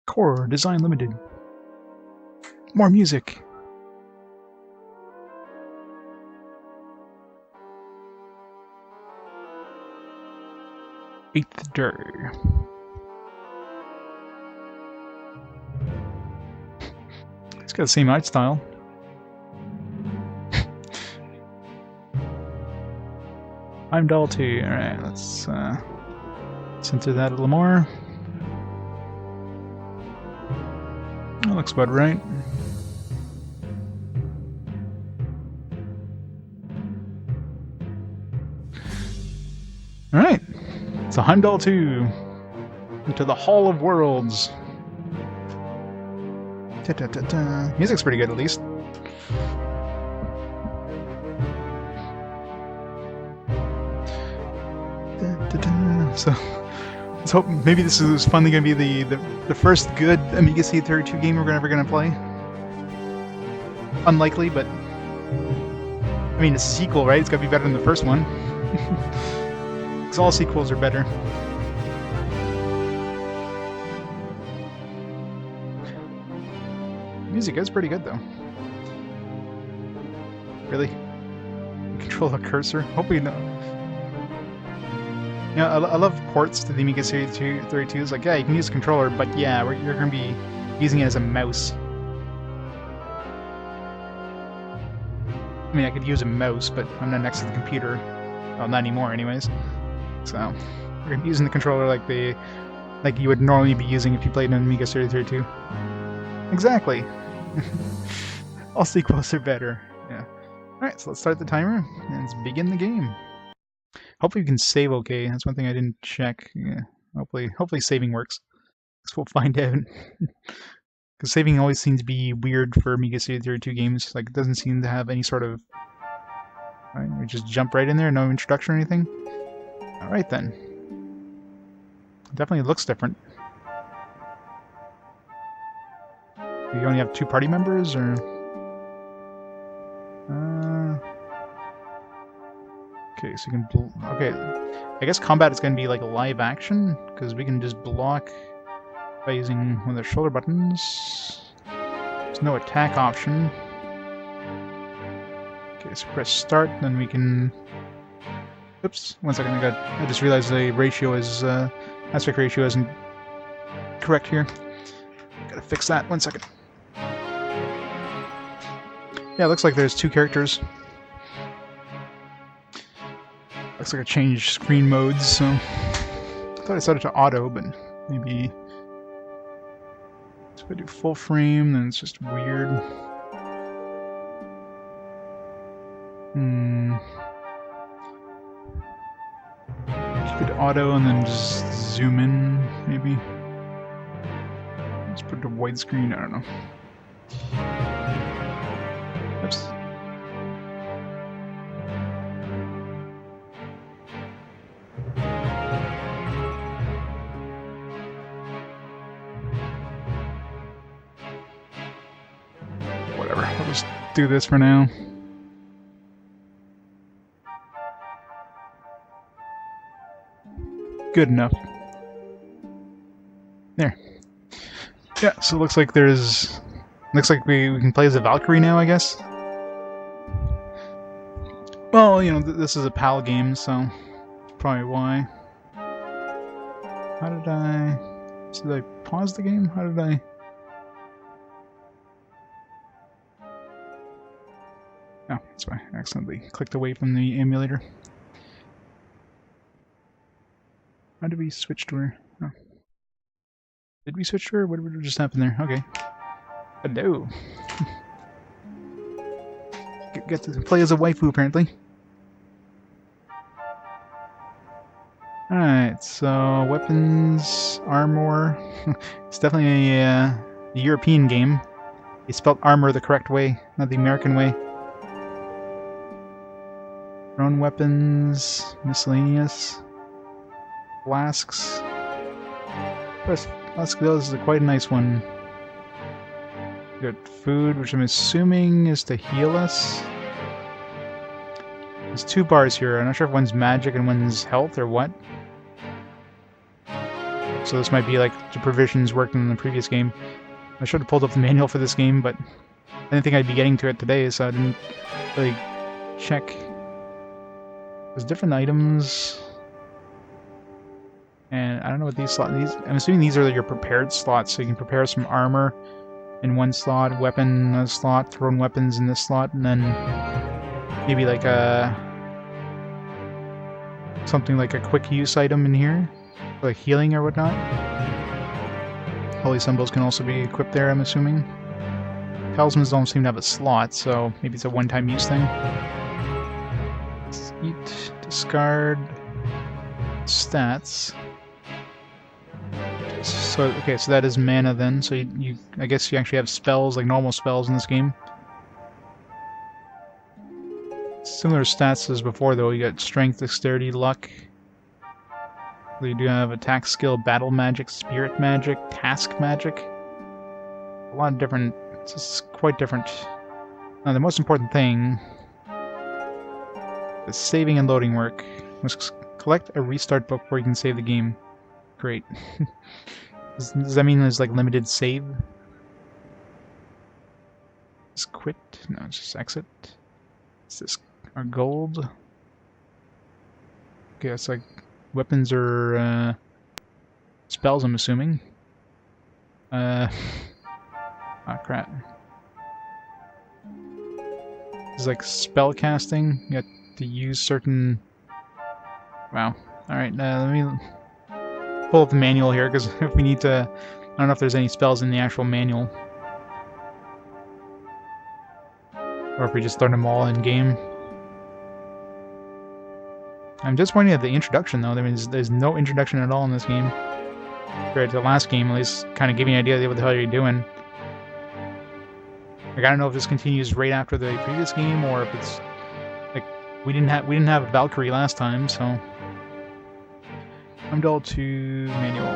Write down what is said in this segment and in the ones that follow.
Core Design Limited. More music. Eighth Day. It's got the same art style. Heimdall 2. Alright, let's center that a little more. That looks about right. Alright. It's a Heimdall 2. Into the Hall of Worlds. Music's pretty good, at least. So, let's hope maybe this is finally going to be the first good Amiga CD32 game we're ever going to play. Unlikely, but I mean, it's a sequel, right? It's got to be better than the first one. Because all sequels are better. Music is pretty good, though. Really? Control the cursor? Hope we know. You know, I love ports to the Amiga CD32. It's like, yeah, you can use a controller, but yeah, you're going to be using it as a mouse. I mean, I could use a mouse, but I'm not next to the computer. Well, not anymore, anyways. So, we're going to be using the controller like you would normally be using if you played an Amiga CD32. Exactly. All sequels are better. Yeah. Alright, so let's start the timer, and let's begin the game. Hopefully we can save okay. That's one thing I didn't check. Yeah. Hopefully saving works. Guess we'll find out. Because saving always seems to be weird for Amiga CD32 games. Like, it doesn't seem to have any sort of... Alright, we just jump right in there, no introduction or anything? Alright then. It definitely looks different. You only have 2 party members, or... Okay, so you can... Okay, I guess combat is going to be like a live action, because we can just block by using one of the shoulder buttons. There's no attack option. Okay, so press start, then we can... Oops, 1 second, I just realized the ratio is... aspect ratio isn't correct here. Gotta fix that, 1 second. Yeah, it looks like there's 2 characters. Looks like I changed screen modes, so... I thought I set it to auto, but maybe... So if I do full frame, then it's just weird. Keep it auto and then just zoom in, maybe. Let's put it to widescreen, I don't know. Oops. Whatever, I'll just do this for now. Good enough. There. Yeah, so it looks like there's... Looks like we can play as a Valkyrie now, I guess. Well, you know, this is a PAL game, so that's probably why. How did I... Did I pause the game? How did I... Oh, that's why I accidentally clicked away from the emulator. How did we switch to her? Oh. Did we switch to her? What just happened there? Okay. Hello. Get to play as a waifu, apparently. Alright, so weapons, armor. It's definitely a European game. They spelled armor the correct way, not the American way. Thrown weapons, miscellaneous. Flasks. Flask is quite a nice one. We got food, which I'm assuming is to heal us. There's 2 bars here. I'm not sure if one's magic and one's health or what. So this might be like the provisions worked in the previous game. I should have pulled up the manual for this game, but I didn't think I'd be getting to it today, so I didn't really check. There's different items. And I don't know what these slots... I'm assuming these are your prepared slots, so you can prepare some armor in one slot, weapon in a slot, thrown weapons in this slot, and then maybe like a... something like a quick use item in here, like healing or whatnot. Holy symbols can also be equipped there, I'm assuming. Talismans don't seem to have a slot, so maybe it's a one-time use thing. Let's eat, discard, stats. So okay, so that is mana then. So you I guess you actually have spells, like normal spells in this game. Similar stats as before though. You got strength, dexterity, luck. You do have attack skill, battle magic, spirit magic, task magic. A lot of different. It's quite different. Now the most important thing is saving and loading work. Let's collect a restart book before you can save the game. Great. Does that mean there's like limited save? Just quit? No, it's just exit. Is this our gold? Okay, it's like weapons or spells, I'm assuming. Ah, crap. It's like spell casting. You have to use certain... Wow. Alright, let me pull up the manual here, because if we need to... I don't know if there's any spells in the actual manual. Or if we just learn them all in-game. I'm disappointed at the introduction, though. I mean, there's no introduction at all in this game. Compared to the last game, at least kind of giving you an idea of what the hell you're doing. Like, I don't know if this continues right after the previous game, or if it's... Like, we didn't have a Valkyrie last time, so... Heimdall to manual.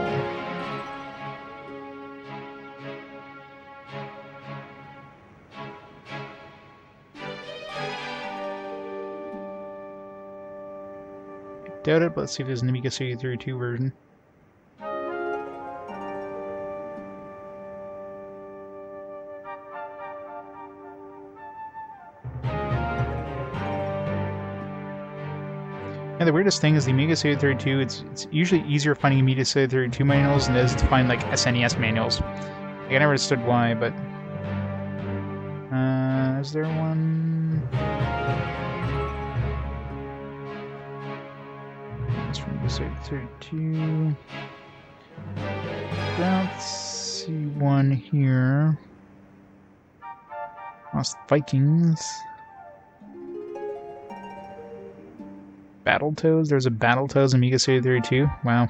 I doubt it, but let's see if there's an Amiga CD32 version. Yeah, the weirdest thing is the Amiga CD32, it's usually easier finding Amiga CD32 manuals than it is to find, like, SNES manuals. Like, I never understood why, but... is there one? That's from Amiga CD32. Don't see one here. Lost Vikings. Battletoads? There's a Battletoads Amiga CD32? Wow.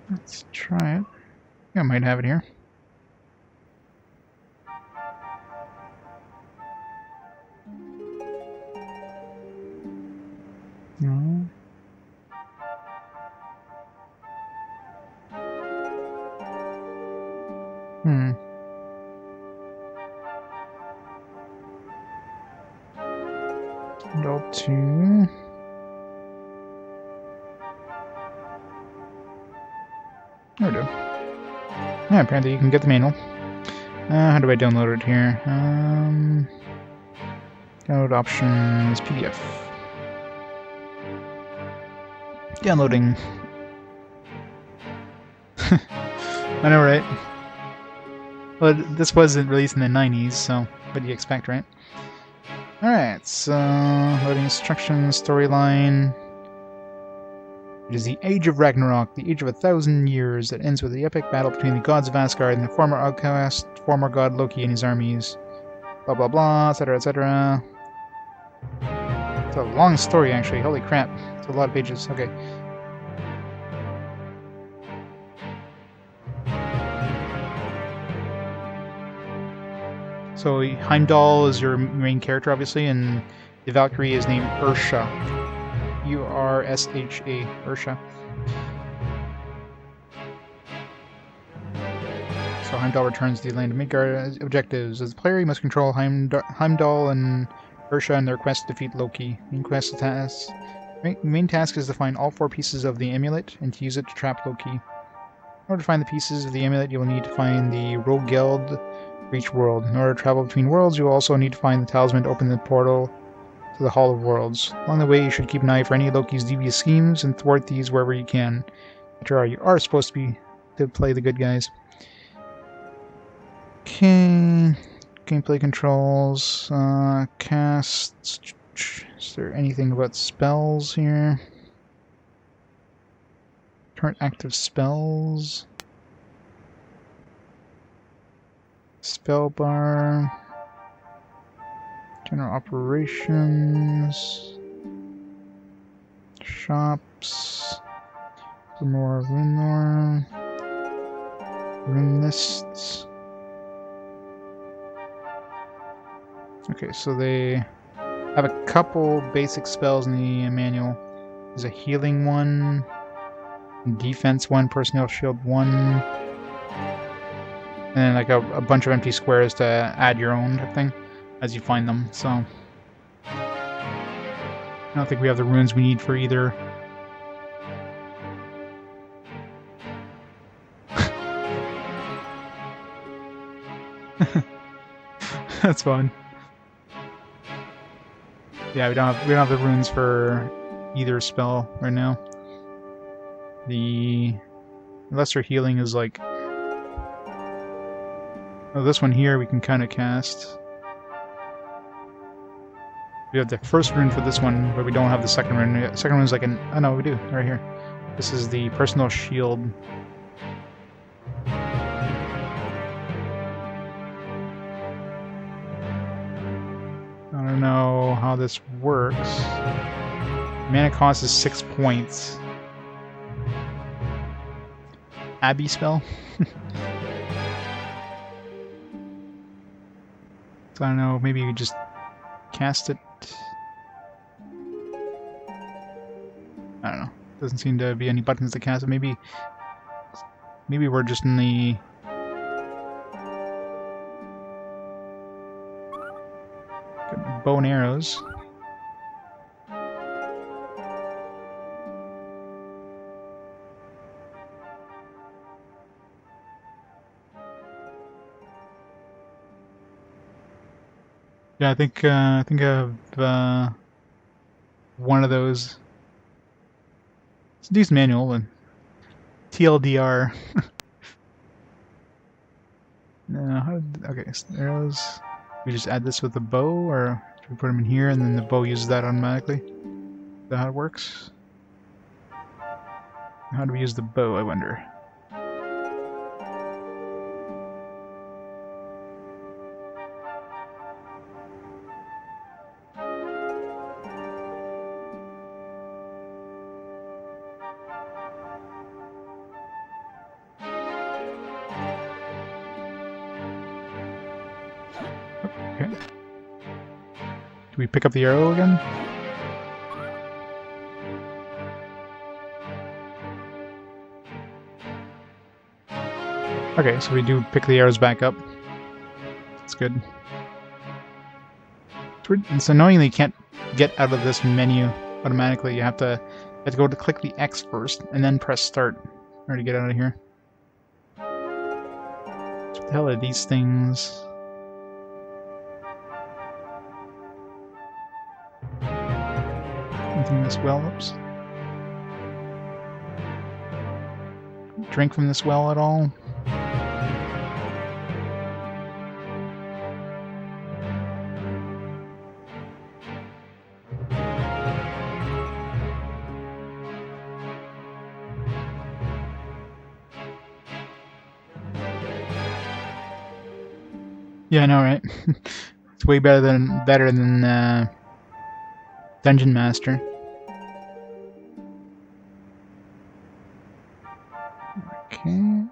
Let's try it. I might have it here. No. Go to... There we go. Yeah, apparently you can get the manual. How do I download it here? Download options, PDF. Downloading. I know, right? Well, this wasn't released in the 90s, so what do you expect, right? Alright, so loading instructions, storyline. It is the Age of Ragnarok, the age of 1,000 years that ends with the epic battle between the gods of Asgard and the former outcast, former god Loki and his armies. Blah blah blah, etc. etc. It's a long story, actually. Holy crap. It's a lot of pages. Okay. So Heimdall is your main character, obviously, and the Valkyrie is named Ursha. U-R-S-H-A, Ursha. So Heimdall returns to the land of Midgard. Objectives. As a player, you must control Heimdall and Ursha in their quest to defeat Loki. Main task is to find all 4 pieces of the amulet and to use it to trap Loki. In order to find the pieces of the amulet, you will need to find the rogue guild for each world. In order to travel between worlds, you will also need to find the talisman to open the portal to the Hall of Worlds. Along the way, you should keep an eye for any of Loki's devious schemes and thwart these wherever you can. After all, you are supposed to play the good guys. Okay, gameplay controls, casts. Is there anything about spells here? Current active spells. Spell bar. General operations. Shops. Some more rune lists. Okay, so they have a couple basic spells in the manual. There's a healing one, defense one, personnel shield one, and then like a bunch of empty squares to add your own type thing as you find them. So I don't think we have the runes we need for either. That's fun. Yeah, we don't have the runes for either spell right now. The lesser healing is like, oh, this one here we can kind of cast. We have the first rune for this one, but we don't have the second rune. The second rune is like an, oh no, we do right here. This is the personal shield. I don't know how this works. Mana cost is 6 points. Abbey spell? So I don't know, maybe you just cast it. I don't know. Doesn't seem to be any buttons to cast it. Maybe we're just in the bow and arrows. Yeah, I think I have one of those. It's a decent manual and TLDR. No, okay, so arrows. We just add this with the bow, or do we put them in here and then the bow uses that automatically? Is that how it works? How do we use the bow, I wonder? Okay. Do we pick up the arrow again? Okay, so we do pick the arrows back up. That's good. It's annoying that you can't get out of this menu automatically. You have to go to click the X first and then press start in order to get out of here. What the hell are these things? Anything in this well? Oops. Drink from this well at all? Yeah, I know, right? It's way better than Dungeon Master. Okay.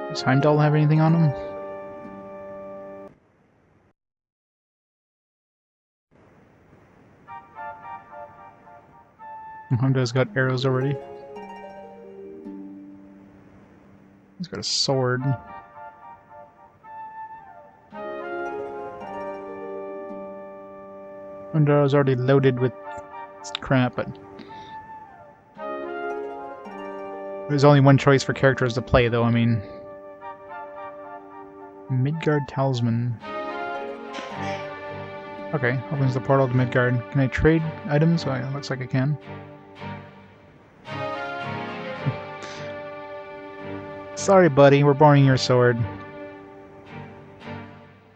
Does Heimdall have anything on him? Heimdall's got arrows already. He's got a sword. Heimdall's already loaded with crap, but there's only one choice for characters to play, though. I mean, Midgard Talisman. Okay, opens the portal to Midgard. Can I trade items? Oh, yeah, looks like I can. Sorry, buddy, we're borrowing your sword.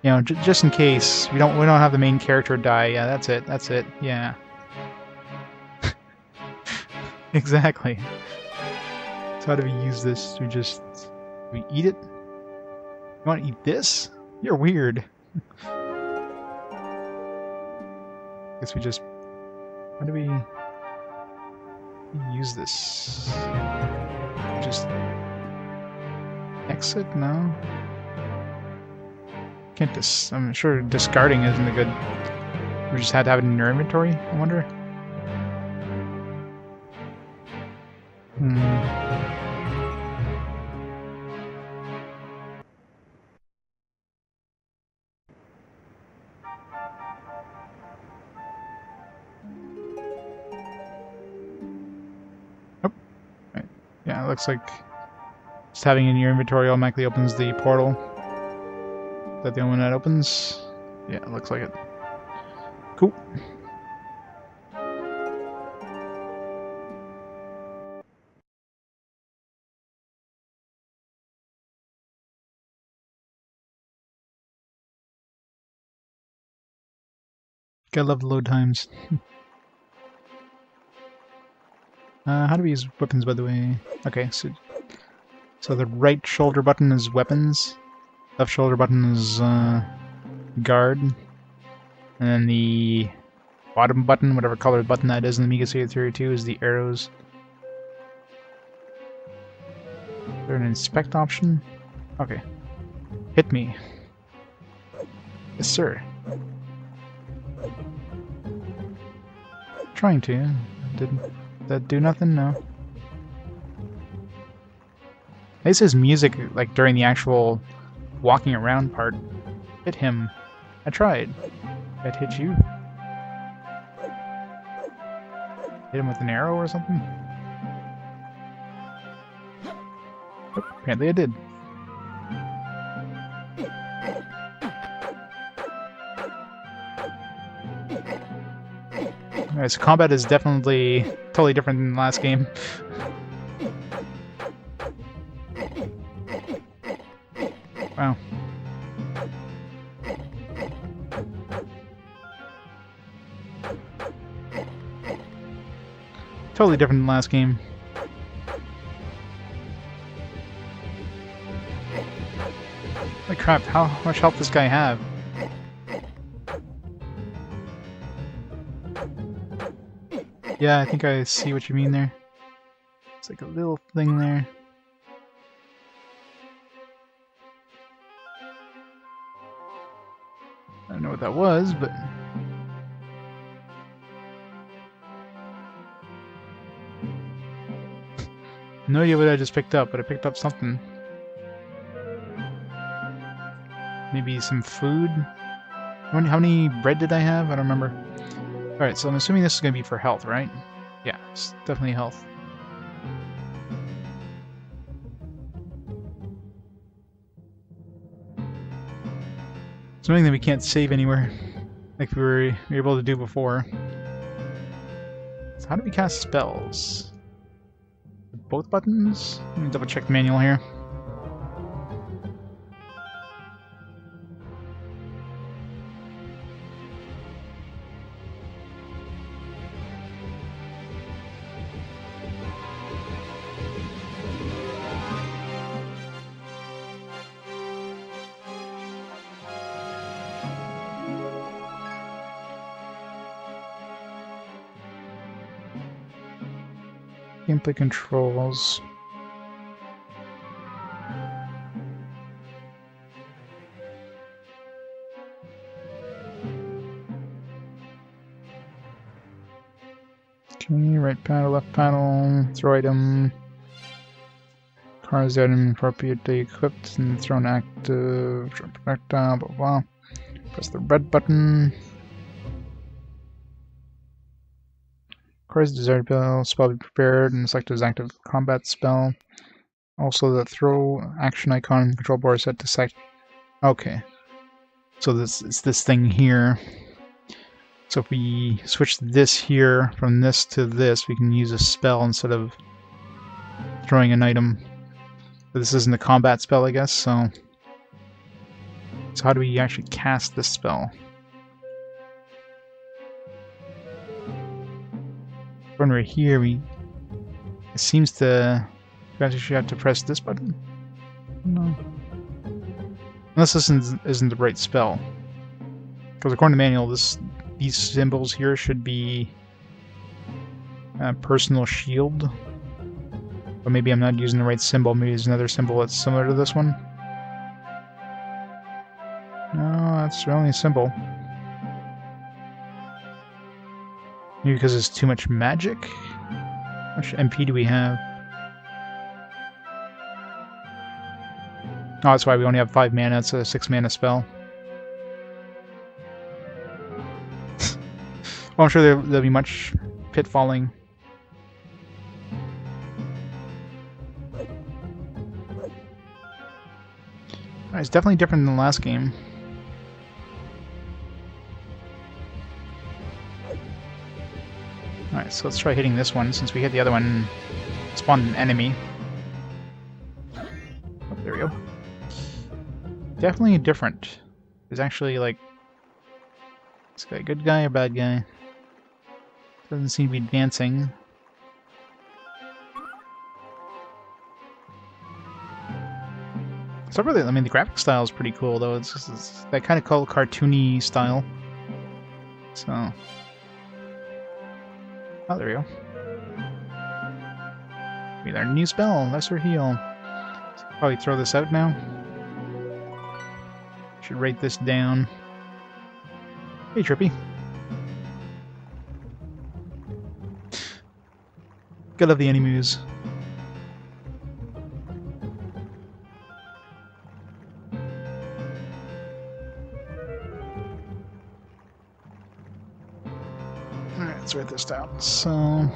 You know, just in case we don't have the main character die. Yeah, that's it. That's it. Yeah. Exactly. So how do we use this? Do we eat it? You want to eat this? You're weird. Guess we just... How do we use this? Just... exit? No? Can't I'm sure discarding isn't a good... We just had to have it in your inventory, I wonder? Oh. Right. Yeah, it looks like just having it in your inventory automatically opens the portal. Is that the only one that opens? Yeah, it looks like it. Cool. Gotta love the load times. How do we use weapons, by the way? Okay, so the right shoulder button is weapons, left shoulder button is guard, and then the bottom button, whatever color button that is in the Amiga CD32, is the arrows. Is there an inspect option? Okay. Hit me. Yes, sir. Trying to. Did that do nothing? No. This is music, like, during the actual walking around part. Hit him. I tried. I'd hit you. Hit him with an arrow or something? Oh, apparently I did. Alright, so combat is definitely totally different than the last game. Wow. Totally different than the last game. Holy crap, how much health does this guy have? Yeah, I think I see what you mean there. It's like a little thing there. I don't know what that was, but... No idea what I just picked up, but I picked up something. Maybe some food? How many bread did I have? I don't remember. Alright, so I'm assuming this is going to be for health, right? Yeah, it's definitely health. Something that we can't save anywhere, like we were able to do before. So how do we cast spells? Both buttons? Let me double check the manual here. Gameplay controls. Okay, right panel, left panel, throw item. Cars item appropriately equipped and thrown active, projectile, blah blah. Press the red button. Cars desired spell be prepared and select as active combat spell. Also, the throw action icon in the control bar is set to select. Okay, so it's this thing here. So if we switch this here from this to this, we can use a spell instead of throwing an item. But this isn't a combat spell, I guess. So how do we actually cast this spell? When we're here, it seems to. You actually have to press this button? No. Unless this isn't the right spell. Because according to the manual, these symbols here should be personal shield. But maybe I'm not using the right symbol. Maybe there's another symbol that's similar to this one. No, that's the only symbol. Maybe because it's too much magic? How much MP do we have? Oh, that's why we only have 5 mana. It's a 6 mana spell. Well, I'm sure there'll be much pitfalling. It's definitely different than the last game. Alright, so let's try hitting this one. Since we hit the other one, spawned an enemy. Oh, there we go. Definitely different. There's actually, like... Is this guy a good guy or bad guy? Doesn't seem to be advancing. So really, I mean, the graphic style is pretty cool, though. It's that kind of cool cartoony style. So... Oh, there we go. We learned a new spell, Lesser Heal. Probably throw this out now. Should write this down. Hey, Trippy. Gotta love the enemies. Alright, let's write this down. So...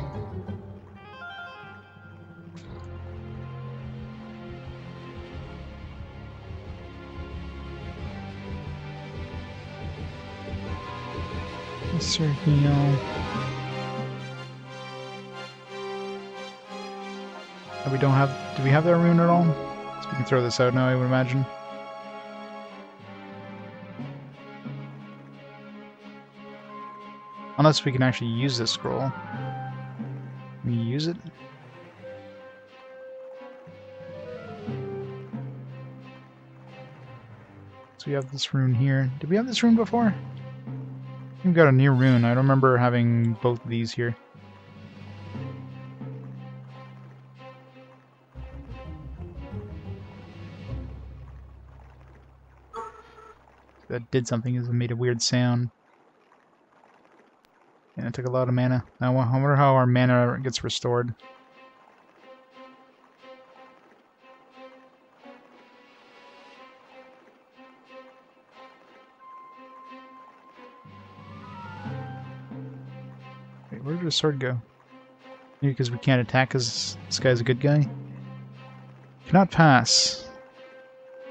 Lesser Heal. We don't have... Do we have that rune at all? So we can throw this out now, I would imagine. Unless we can actually use this scroll. Can we use it? So we have this rune here. Did we have this rune before? We've got a new rune. I don't remember having both of these here. That did something. It made a weird sound. And it took a lot of mana. Now I wonder how our mana gets restored. Wait, where did the sword go? Maybe because we can't attack because this guy's a good guy? Cannot pass.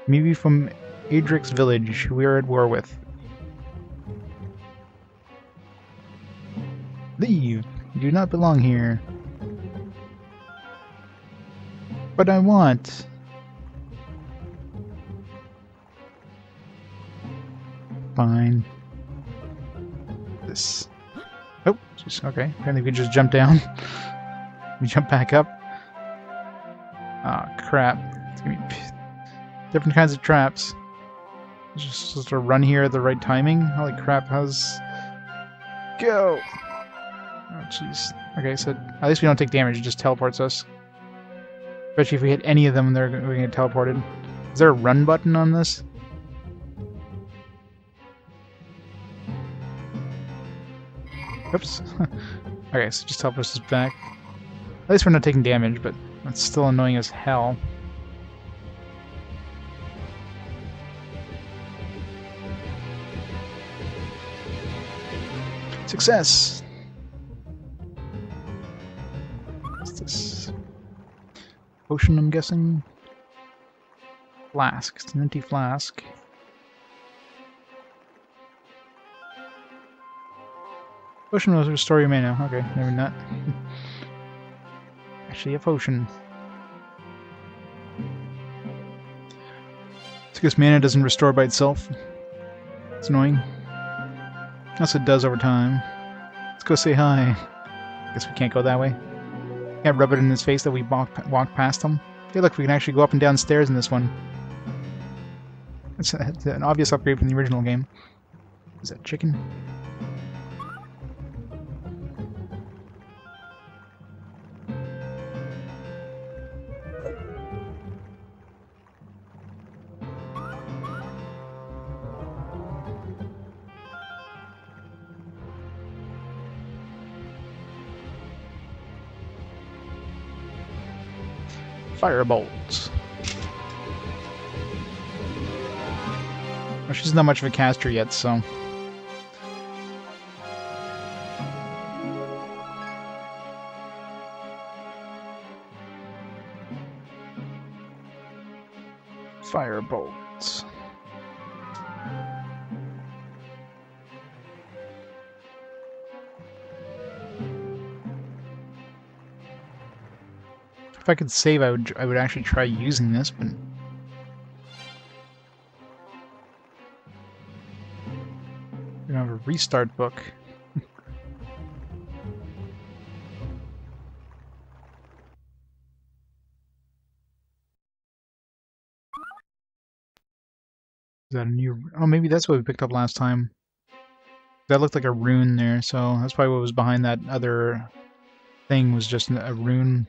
Maybe from Adric's village, who we are at war with. Leave! You do not belong here. But I want. Fine. This. Oh, just, okay. Apparently we just jump down. We jump back up. Ah, oh, crap. It's gonna be different kinds of traps. Just supposed to run here at the right timing? Holy crap, how's... Go! Oh, jeez. Okay, so at least we don't take damage, it just teleports us. Especially if we hit any of them, we're going to get teleported. Is there a run button on this? Oops. Okay, so just teleport us back. At least we're not taking damage, but that's still annoying as hell. Success! What's this? Potion, I'm guessing? Flask. It's an empty flask. Potion will restore your mana. Okay, maybe not. Actually, a potion. It's because mana doesn't restore by itself. It's annoying. Unless it does over time. Let's go say hi. Guess we can't go that way. Can't rub it in his face that we walked past him. Hey, look, we can actually go up and down stairs in this one. It's an obvious upgrade from the original game. Is that chicken? Firebolts. Well, she's not much of a caster yet, so... Firebolts. If I could save, I would actually try using this, but... We don't have a restart book. Is that a new... Oh, maybe that's what we picked up last time. That looked like a rune there, so that's probably what was behind that other thing, was just a rune.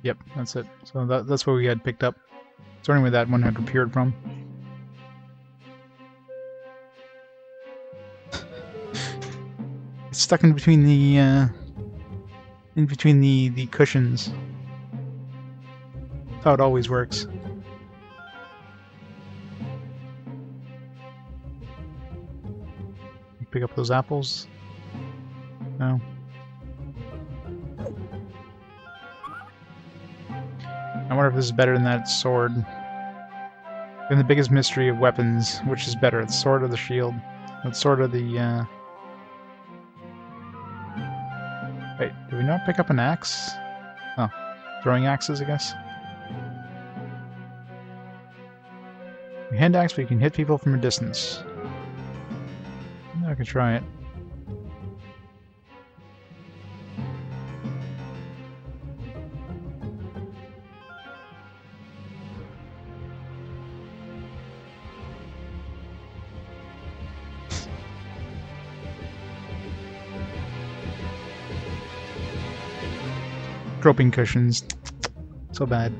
Yep, that's it. So that's what we had picked up. Starting where that one had appeared from. It's stuck in between the cushions. That's how it always works. You pick up those apples? No. I wonder if this is better than that sword. And the biggest mystery of weapons, which is better, the sword or the shield? The sword or the, Wait, did we not pick up an axe? Oh, throwing axes, I guess? Hand axe, but you can hit people from a distance. I could try it. Groping cushions. So bad.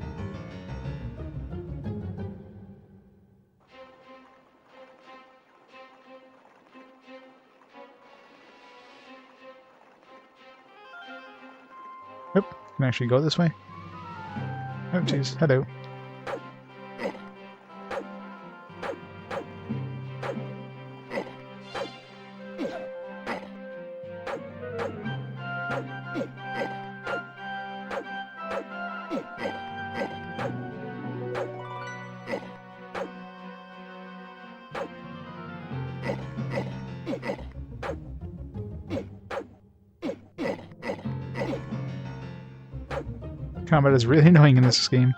Nope. Can I actually go this way? Oh, jeez. Hello. Combat is really annoying in this game.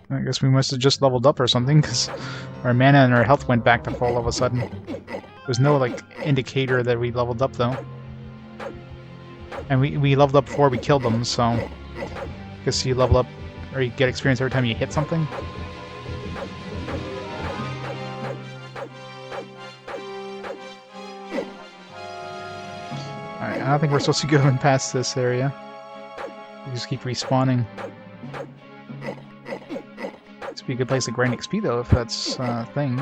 I guess we must have just leveled up or something, because our mana and our health went back to full all of a sudden. There's no, like, indicator that we leveled up, though. And we leveled up before we killed them, so... I guess you level up, or you get experience every time you hit something. Alright, I don't think we're supposed to go in past this area. We just keep respawning. be a good place to grind XP though, if that's a thing.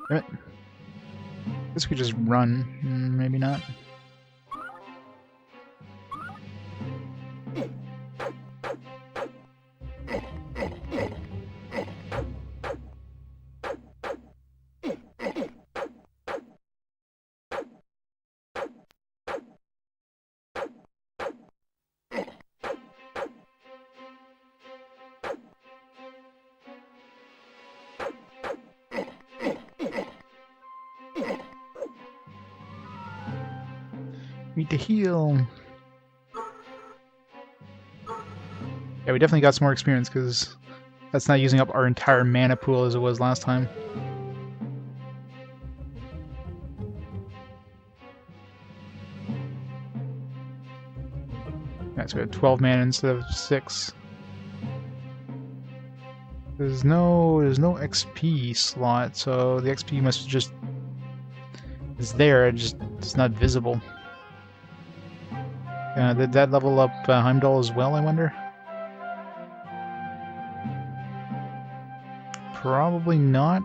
Damn it. Guess we just run. Maybe not. Need to heal. Yeah, we definitely got some more experience because that's not using up our entire mana pool as it was last time. Yeah, so we have 12 mana instead of 6. There's no XP slot, so the XP must just is there. It's not visible. Did that level up Heimdall as well, I wonder? Probably not.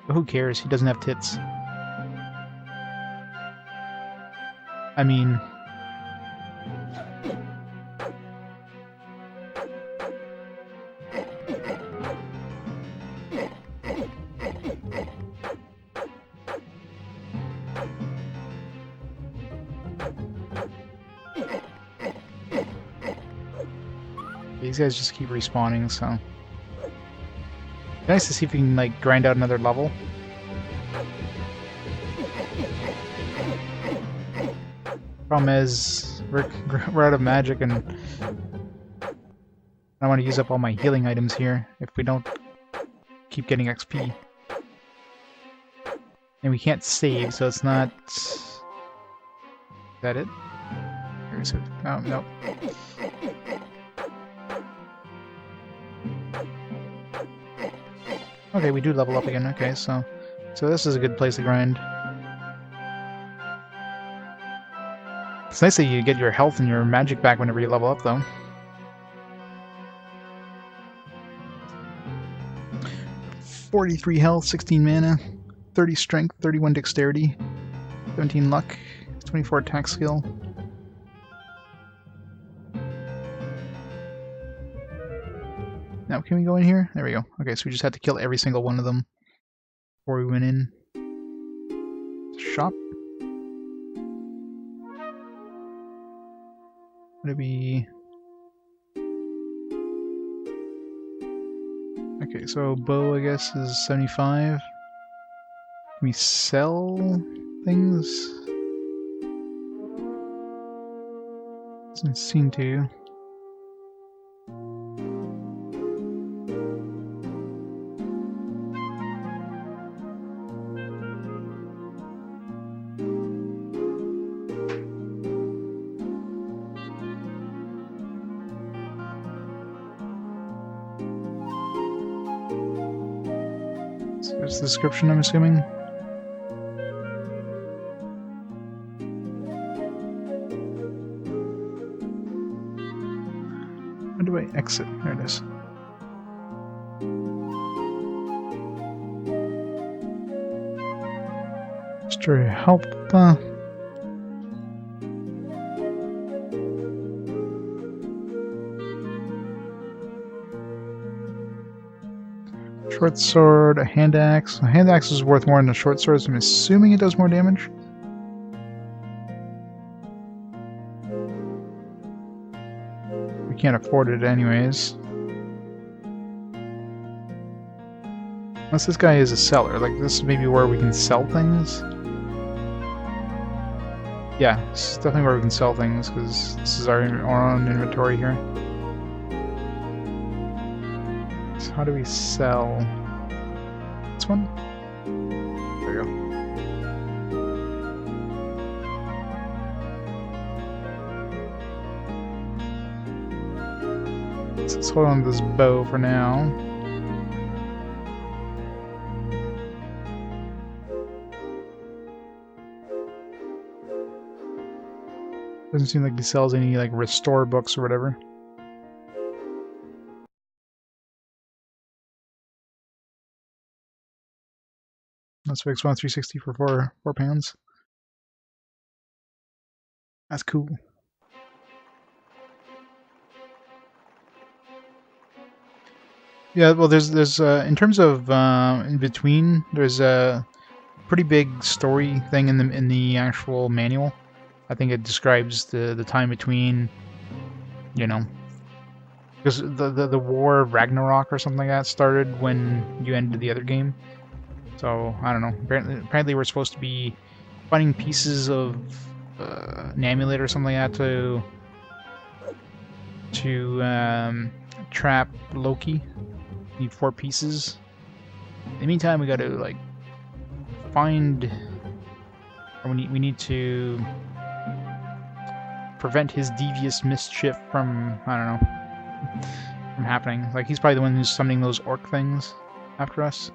But who cares? He doesn't have tits. I mean... These guys just keep respawning, so... Nice to see if we can, like, grind out another level. Problem is, we're out of magic, and I want to use up all my healing items here if we don't keep getting XP. And we can't save, so it's not... Is that it? Here's it. Oh, no. Okay, we do level up again. Okay, so this is a good place to grind. It's nice that you get your health and your magic back whenever you level up, though. .43 health, 16 mana, 30 strength, 31 dexterity, 17 luck, 24 attack skill. Now, can we go in here? There we go. Okay, so we just had to kill every single one of them before we went in. Shop. Would it be... Okay, so bow, I guess, is 75. Can we sell things? Doesn't seem to. There's the description, I'm assuming. How do I exit? There it is. Mr. Help. Short sword, a hand axe. A hand axe is worth more than a short sword, so I'm assuming it does more damage. We can't afford it anyways. Unless this guy is a seller. Like, this is maybe where we can sell things. Yeah, this is definitely where we can sell things, because this is our own inventory here. So how do we sell? This one? There we go. Let's hold on to this bow for now. Doesn't seem like he sells any like restore books or whatever. That's for Xbox 360 for £4. That's cool. Yeah, well, there's in terms of in between, there's a pretty big story thing in the actual manual. I think it describes the time between, you know, because the War of Ragnarok or something like that started when you ended the other game. So I don't know. Apparently we're supposed to be finding pieces of an amulet or something like that to trap Loki. Need 4 pieces. In the meantime, we got to like find, or we need to prevent his devious mischief from, I don't know, from happening. Like he's probably the one who's summoning those orc things after us.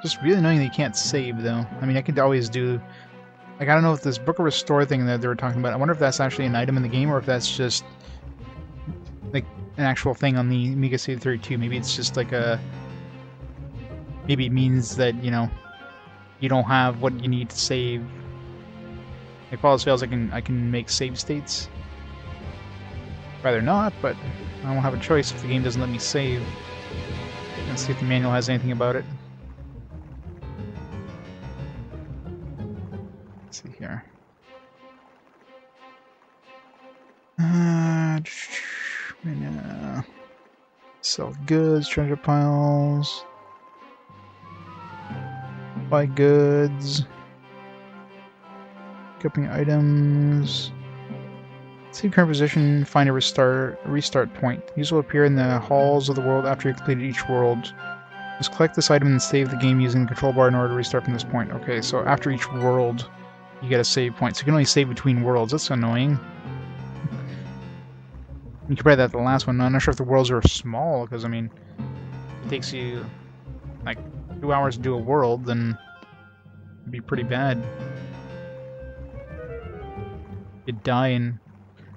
Just really annoying that you can't save though. I mean, I could always do. Like, I don't know if this Book of Restore thing that they were talking about, I wonder if that's actually an item in the game or if that's just, like, an actual thing on the Amiga CD32. Maybe it's just like a... Maybe it means that, you know, you don't have what you need to save. If all else fails, I can make save states. Rather not, but I won't have a choice if the game doesn't let me save. Let's see if the manual has anything about it. Let's see here. Sell goods, treasure piles, buy goods, copying items. See current position, find a restart point. These will appear in the halls of the world after you completed each world. Just collect this item and save the game using the control bar in order to restart from this point. Okay, so after each world, you get a save point. So you can only save between worlds. That's annoying. You compare that to the last one. I'm not sure if the worlds are small, because, I mean, it takes you, like, 2 hours to do a world, then it'd be pretty bad. You'd die, and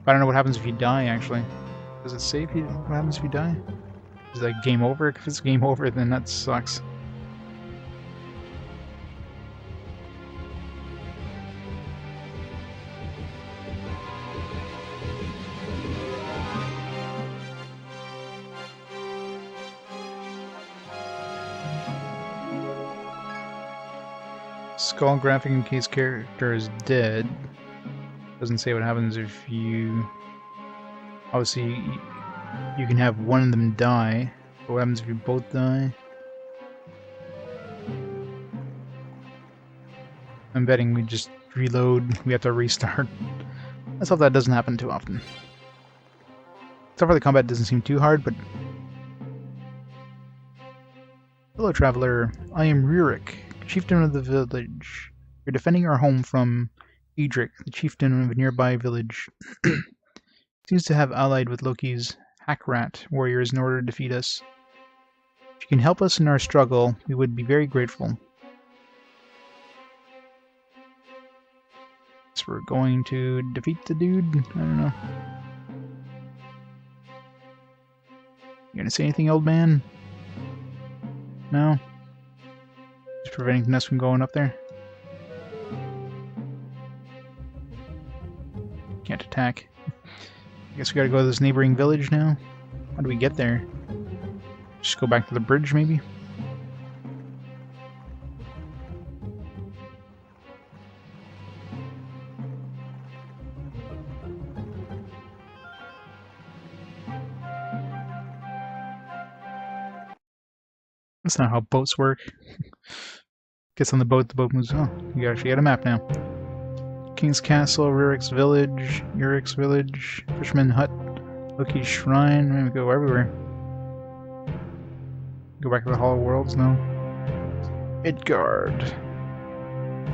I don't know what happens if you die, actually. Does it save you? What happens if you die? Is it, like, game over? If it's game over, then that sucks. Skull graphic in case character is dead. Doesn't say what happens if you... Obviously, you can have one of them die. But what happens if you both die? I'm betting we just reload, we have to restart. Let's hope that doesn't happen too often. So far the combat doesn't seem too hard, but... Hello traveler, I am Rurik, chieftain of the village. You're defending our home from Edric, the chieftain of a nearby village. Seems to have allied with Loki's hack-rat warriors in order to defeat us. If you can help us in our struggle, we would be very grateful. So we're going to defeat the dude? I don't know. You gonna say anything, old man? No? Just preventing us from going up there? Can't attack. I guess we gotta go to this neighboring village now. How do we get there? Just go back to the bridge, maybe? That's not how boats work. Gets on the boat moves. Oh, you actually got a map now. King's Castle, Rurik's Village, Urik's Village, Fisherman Hut, Loki's Shrine. Maybe we go everywhere. Go back to the Hall of Worlds now. Midgard.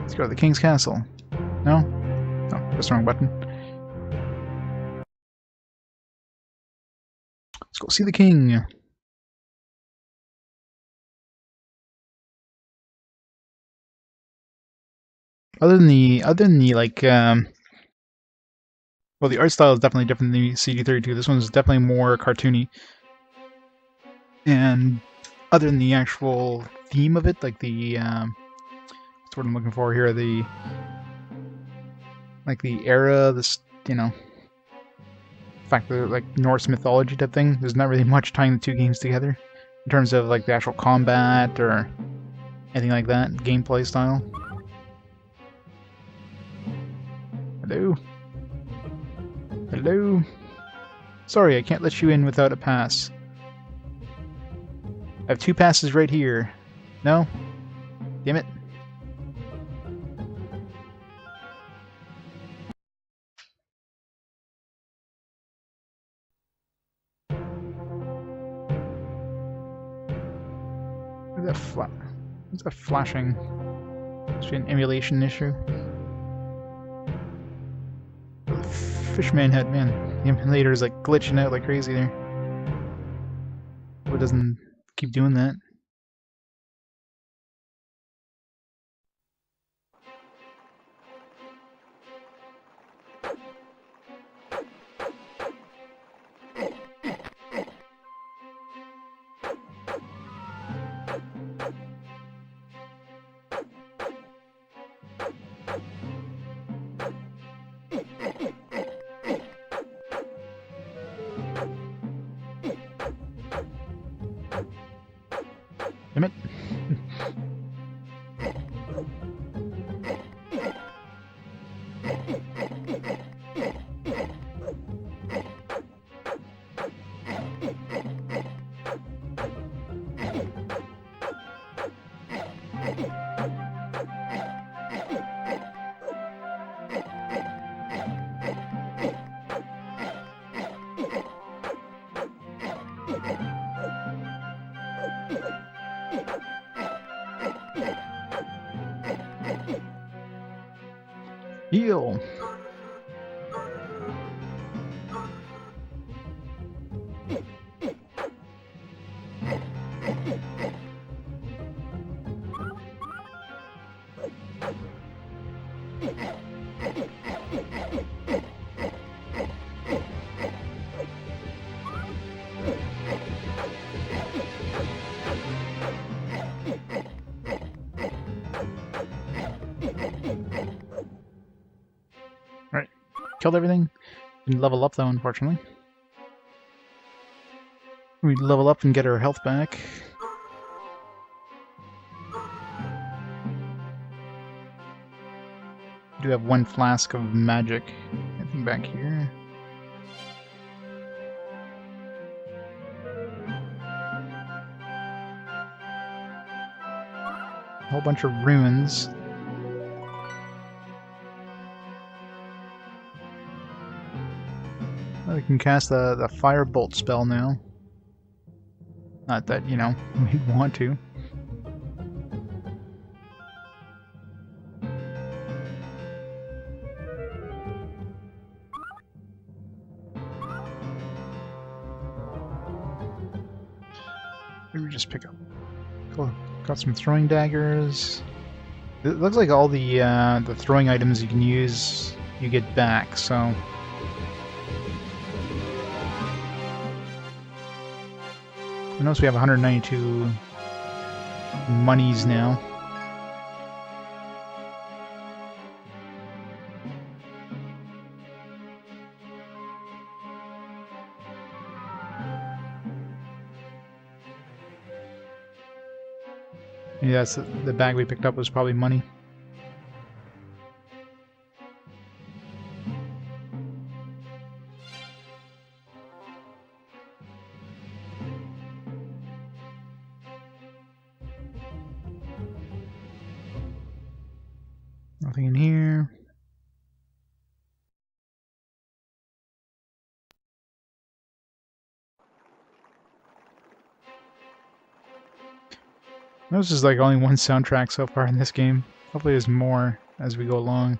Let's go to the King's Castle. No? No, that's the wrong button. Let's go see the king. Other than the like, well, the art style is definitely different than the CD32. This one's definitely more cartoony. And other than the actual theme of it, like the, that's what I'm looking for here, the era, this, the fact that they're like Norse mythology type thing, there's not really much tying the two games together in terms of like the actual combat or anything like that, gameplay style. Hello? Hello? Sorry, I can't let you in without a pass. I have 2 passes right here. No? Damn it. What's that flashing? Is it an emulation issue? Fishman head, man. The emulator is like glitching out like crazy there. It doesn't keep doing that. Damn it. Heal. Alright, killed everything. Didn't level up though, unfortunately. We level up and get our health back. Do have 1 flask of magic. Anything back here? A whole bunch of ruins. We can cast the firebolt spell now. Not that, we want to. Maybe just pick up. Cool. Got some throwing daggers. It looks like all the throwing items you can use, you get back, so... I notice we have 192 monies now. Yeah, that's the bag we picked up was probably money. Nothing in here. This is like only 1 soundtrack so far in this game. Hopefully there's more as we go along.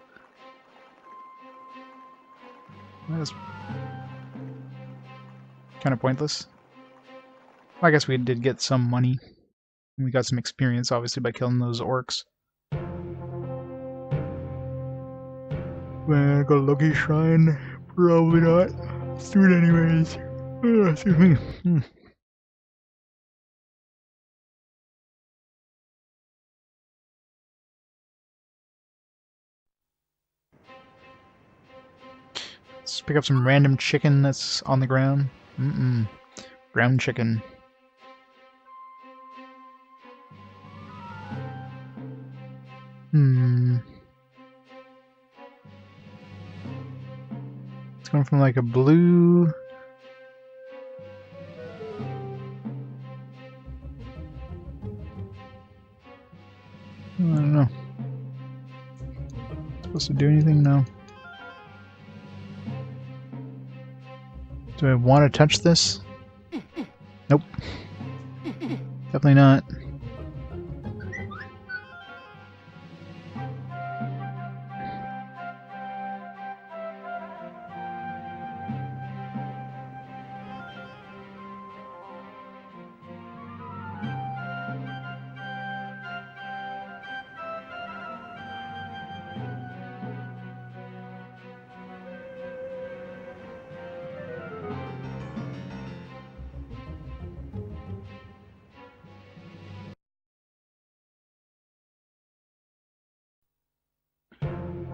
That's kind of pointless. Well, I guess we did get some money. And we got some experience, obviously, by killing those orcs. Man, go to Loki Shrine? Probably not. Let's do it anyways. Excuse me. Let's pick up some random chicken that's on the ground. Ground chicken. It's going from like a blue... I don't know. Supposed to do anything? No. Do I want to touch this? Nope. Definitely not.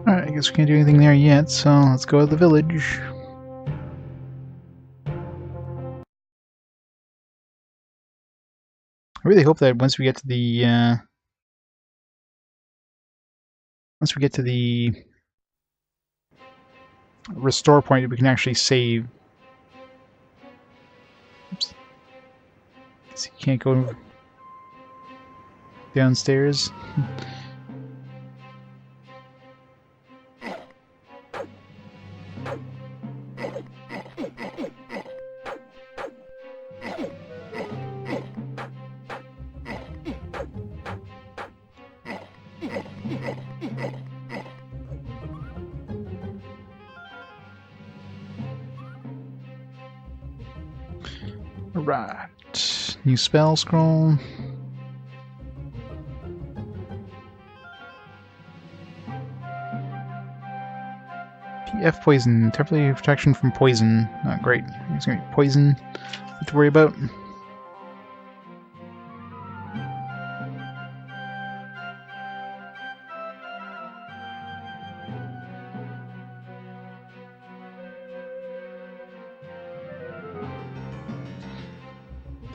Alright, I guess we can't do anything there yet, so let's go to the village. I really hope that once we get to the restore point, we can actually save. Oops. So you can't go downstairs. Right. New spell scroll. PF poison. Temporary protection from poison. Not great. It's gonna be poison to worry about.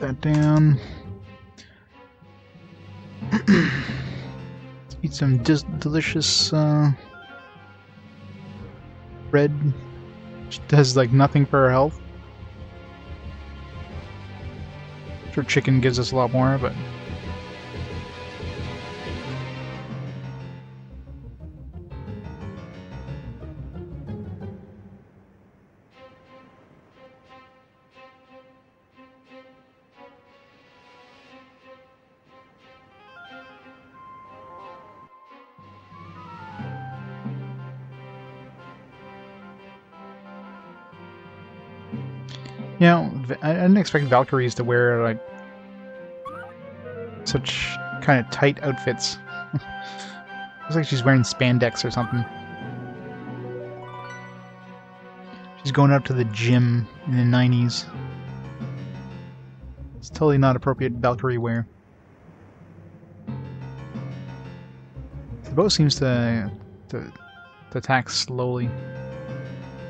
That down. Eat some delicious bread. Which does like nothing for our health. I'm sure chicken gives us a lot more, but you know, I didn't expect Valkyries to wear like such kind of tight outfits. Looks like she's wearing spandex or something. She's going up to the gym in the 90s. It's totally not appropriate Valkyrie wear. The bow seems to attack slowly.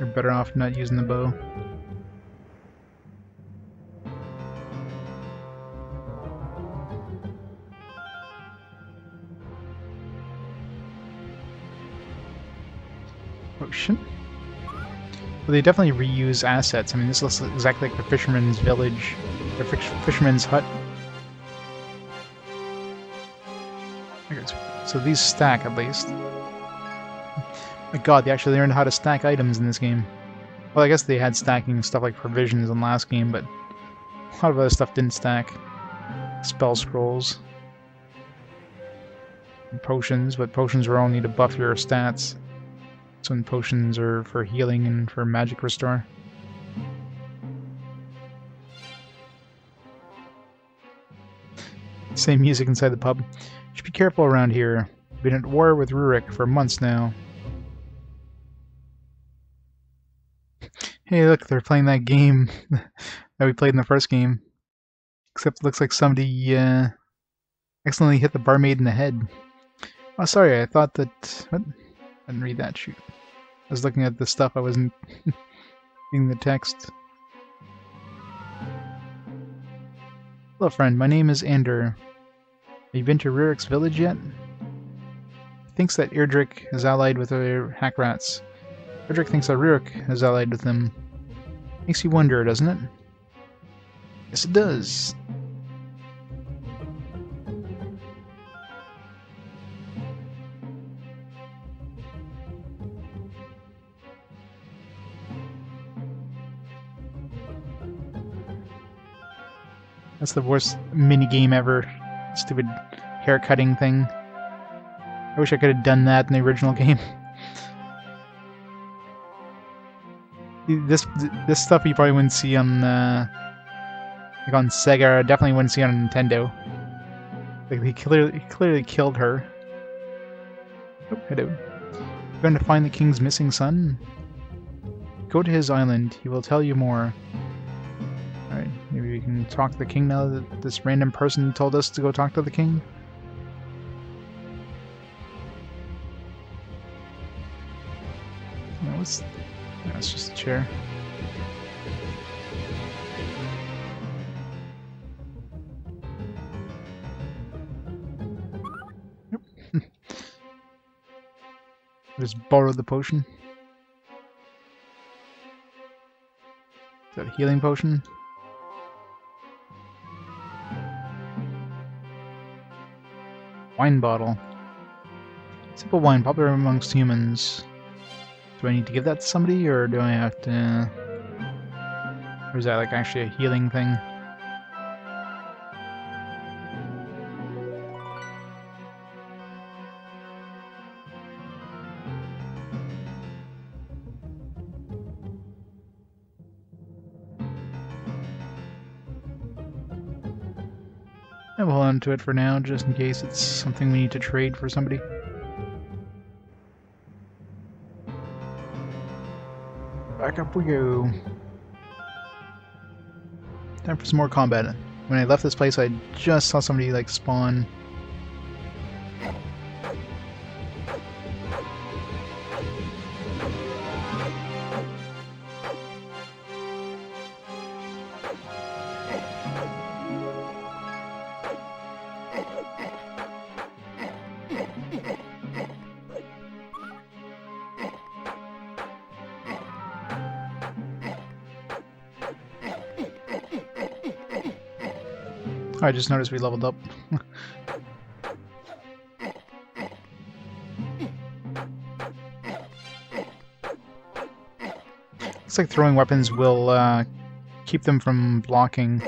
You're better off not using the bow. Ocean. Well, they definitely reuse assets. I mean, this looks exactly like the fisherman's village, the fisherman's hut. Okay, so these stack at least. My god, they actually learned how to stack items in this game. Well, I guess they had stacking stuff like provisions in the last game, but a lot of other stuff didn't stack. Spell scrolls. And potions, but potions were only to buff your stats. So when potions are for healing and for magic restore. Same music inside the pub. Should be careful around here. Been at war with Rurik for months now. Hey, look, they're playing that game that we played in the first game. Except it looks like somebody accidentally hit the barmaid in the head. Oh, sorry, I thought that... What? I didn't read that, shoot. I was looking at the stuff, I wasn't reading the text. Hello, friend, my name is Ander. Have you been to Rurik's village yet? He thinks that Erdrick is allied with the hack rats. Erdrick thinks that Rurik is allied with them. Makes you wonder, doesn't it? Yes, it does. That's the worst mini-game ever. Stupid hair-cutting thing. I wish I could have done that in the original game. This stuff you probably wouldn't see on like on Sega, or definitely wouldn't see on Nintendo. Like he clearly killed her. Oh, hello. You're going to find the king's missing son? Go to his island. He will tell you more. Alright, maybe we can talk to the king now that this random person told us to go talk to the king? No, it's just a chair. Yep. Just borrow the potion. Is that a healing potion? Wine bottle. Simple wine, popular amongst humans. Do I need to give that to somebody, or do I have to... Or is that like actually a healing thing? I will hold on to it for now, just in case it's something we need to trade for somebody. Back up we go. Time for some more combat. When I left this place, I just saw somebody like spawn. I just noticed we leveled up. Looks like throwing weapons will keep them from blocking.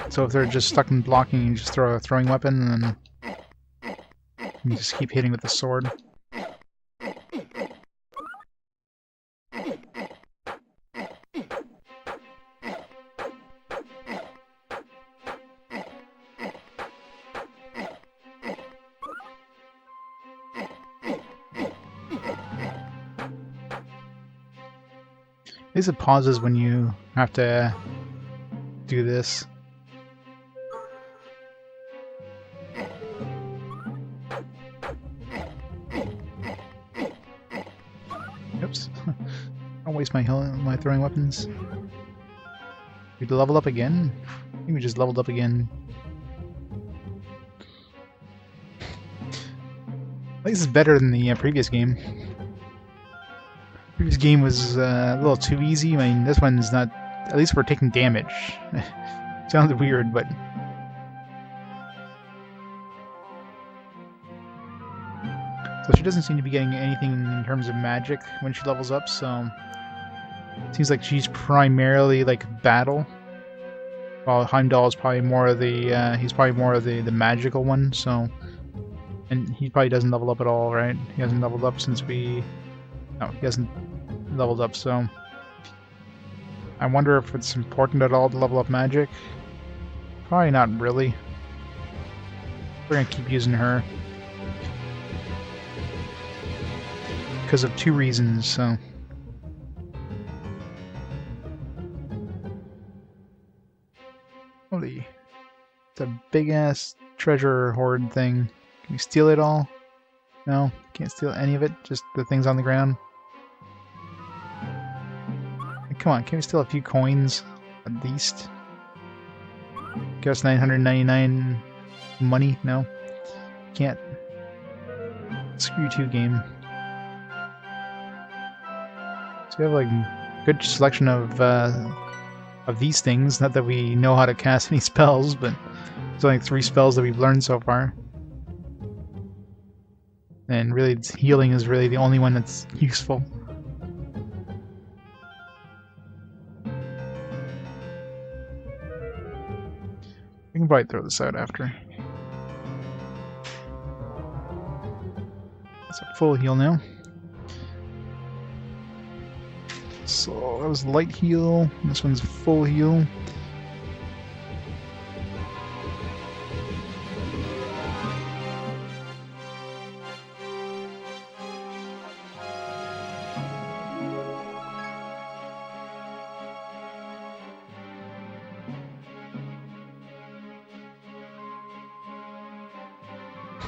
So if they're just stuck in blocking, you just throw a throwing weapon and then you just keep hitting with the sword. At least it pauses when you have to do this. Oops. Don't waste my throwing weapons. We level up again? I think we just leveled up again. At least it's better than the previous game. Previous game was a little too easy. I mean, this one's not... At least we're taking damage. Sounds weird, but... So she doesn't seem to be getting anything in terms of magic when she levels up, so... It seems like she's primarily, like, battle. While Heimdall is probably more of the... he's probably more of the magical one, so... And he probably doesn't level up at all, right? He hasn't leveled up since we... No, he hasn't leveled up, so... I wonder if it's important at all to level up magic. Probably not really. We're gonna keep using her. Because of two reasons, so... It's a big-ass treasure hoard thing. Can we steal it all? No, can't steal any of it, just the things on the ground. Come on, can we steal a few coins, at least? Give us 999 money? No. Can't. Screw you too, game. So we have like a good selection of these things. Not that we know how to cast any spells, but there's only 3 spells that we've learned so far. And really, healing is really the only one that's useful. We can probably throw this out after. It's a full heal now. So that was light heal. This one's full heal.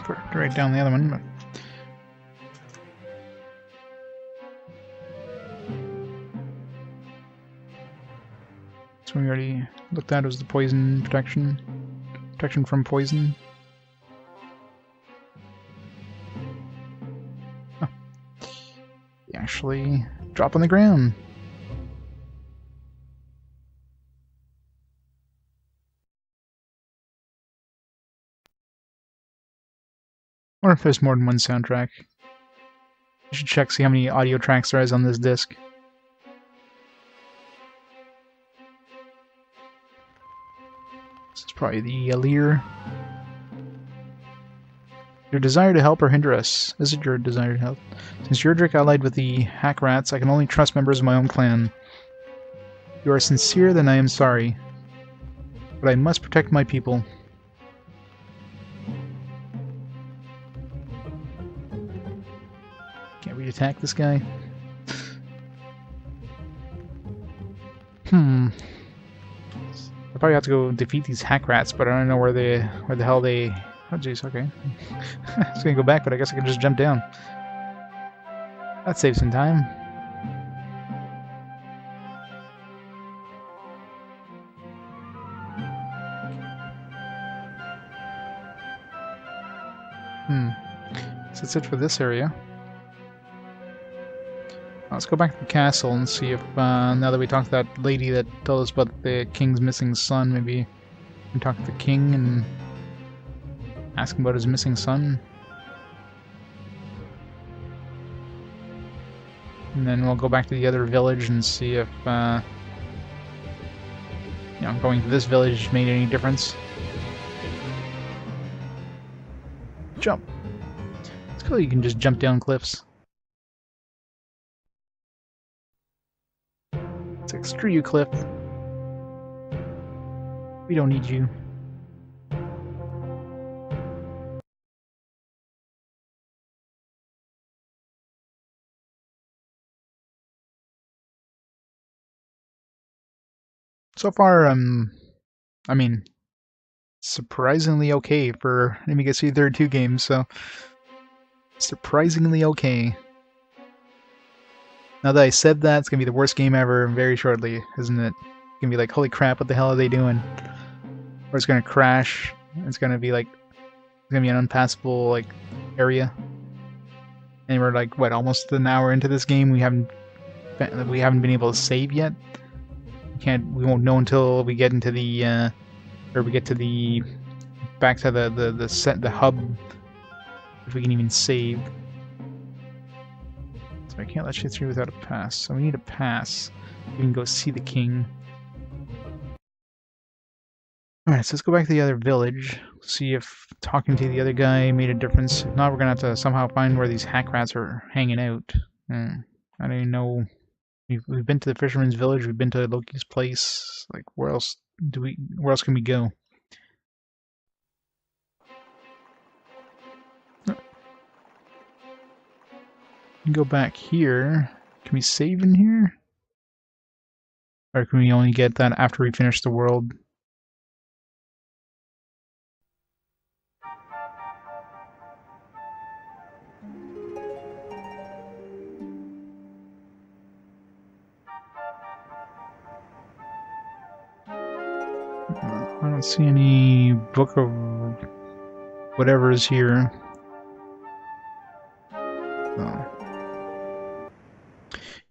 Put it right down the other one. But this one we already looked at was the poison protection. Protection from poison. Oh. They actually drop on the ground. I wonder if there's more than one soundtrack. I should check, see how many audio tracks there is on this disc. This is probably the Lear. Your desire to help or hinder us. Is it your desire to help? Since Yurdrik allied with the hack rats, I can only trust members of my own clan. If you are sincere, then I am sorry. But I must protect my people. Can't we attack this guy? I probably have to go defeat these hack rats, but I don't know where the hell they... Oh jeez, okay. I was gonna go back, but I guess I can just jump down. That saves some time. So that's it for this area. Let's go back to the castle and see if, now that we talked to that lady that told us about the king's missing son, maybe we can talk to the king and ask him about his missing son. And then we'll go back to the other village and see if, you know, going to this village made any difference. Jump! It's cool you can just jump down cliffs. It's like, screw you, Cliff. We don't need you. So far, I mean, surprisingly okay for an Amiga CD32 game, so surprisingly okay. Now that I said that, it's gonna be the worst game ever very shortly, isn't it? It's gonna be like, holy crap, what the hell are they doing? Or it's gonna crash. It's gonna be like, it's gonna be an unpassable like area. And we're like, what, almost an hour into this game? We haven't been able to save yet. We won't know until we get into the, or we get to the, back to the hub, if we can even save. So I can't let you through without a pass. So we need a pass. We can go see the king. Alright, so let's go back to the other village. See if talking to the other guy made a difference. If not, we're gonna have to somehow find where these hack rats are hanging out. I don't even know. We've been to the fisherman's village. We've been to Loki's place. Like, where else can we go? We can go back here. Can we save in here? Or can we only get that after we finish the world? I don't see any book of whatever is here. Oh.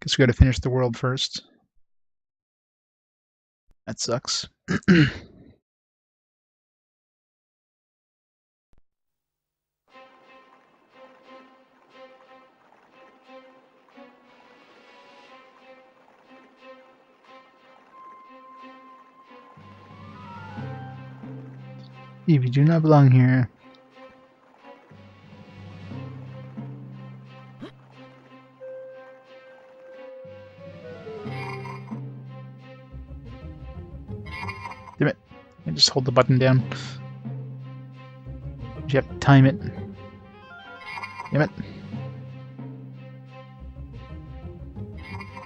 Guess we gotta finish the world first. That sucks. If you do not belong here. Damn it. I just hold the button down. You have to time it. Damn it.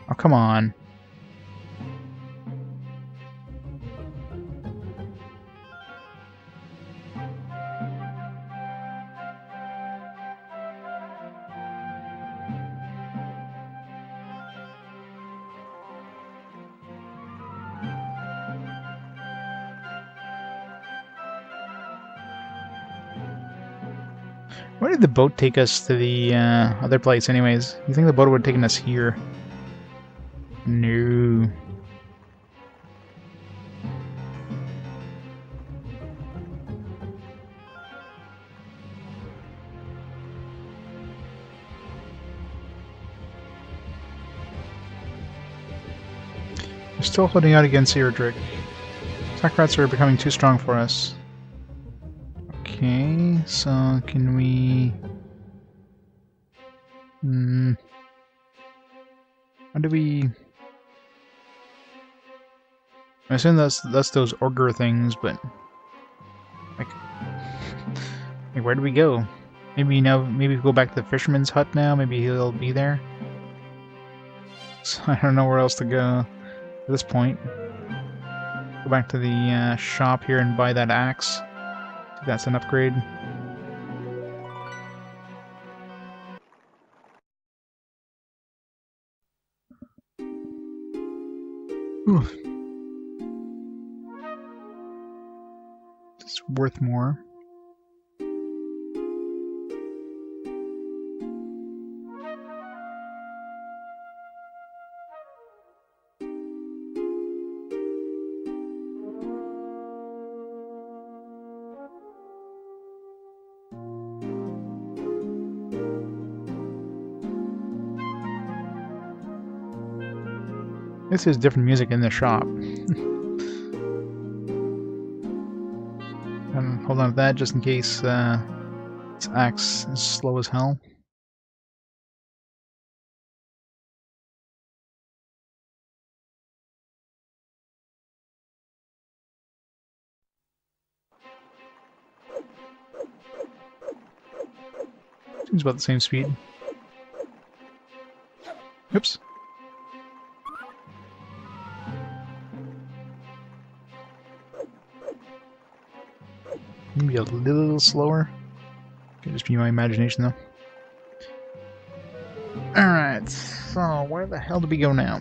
Oh, come on. Where did the boat take us to the other place anyways? You think the boat would have taken us here? No. We're still holding out against Erdrick. Attack rats are becoming too strong for us. Okay, so can we... How do we... I assume that's those ogre things, but... Like, where do we go? Maybe maybe we go back to the fisherman's hut now, maybe he'll be there? So I don't know where else to go at this point. Go back to the shop here and buy that axe. That's an upgrade. Ooh. It's worth more. This is different music in the shop. Hold on to that just in case this axe is slow as hell. Seems about the same speed. Oops. Maybe a little slower. Could just be my imagination, though. Alright, so where the hell do we go now?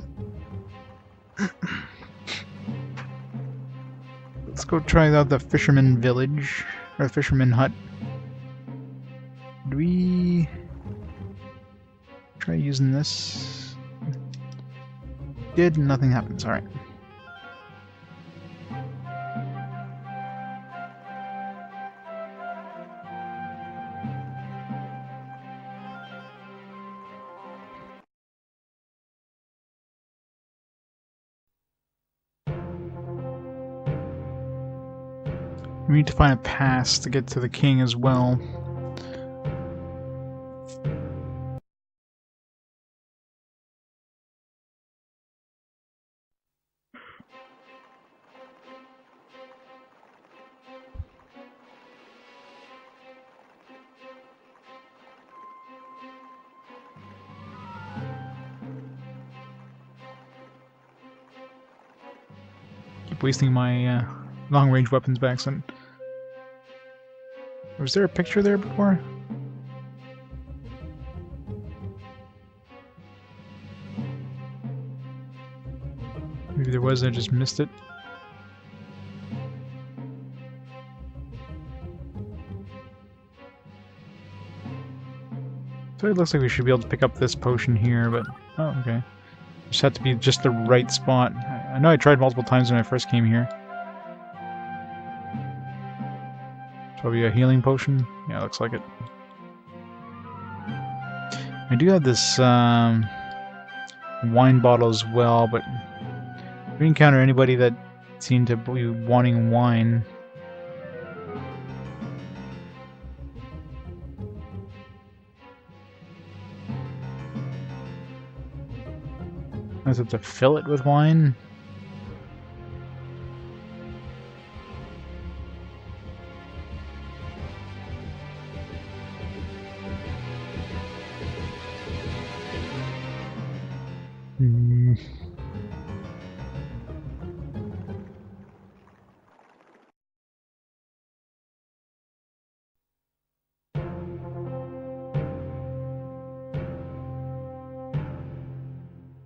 Let's go try out the fisherman village, or the fisherman hut. Do we try using this? Did nothing happens, alright. We need to find a pass to get to the king as well. Keep wasting my long-range weapons by accident. Was there a picture there before? Maybe there was, I just missed it. So it looks like we should be able to pick up this potion here, but... Oh, okay. Just have to be just the right spot. I know I tried multiple times when I first came here. Probably a healing potion? Yeah, looks like it. I do have this wine bottle as well, but if we encounter anybody that seemed to be wanting wine... I have to fill it with wine.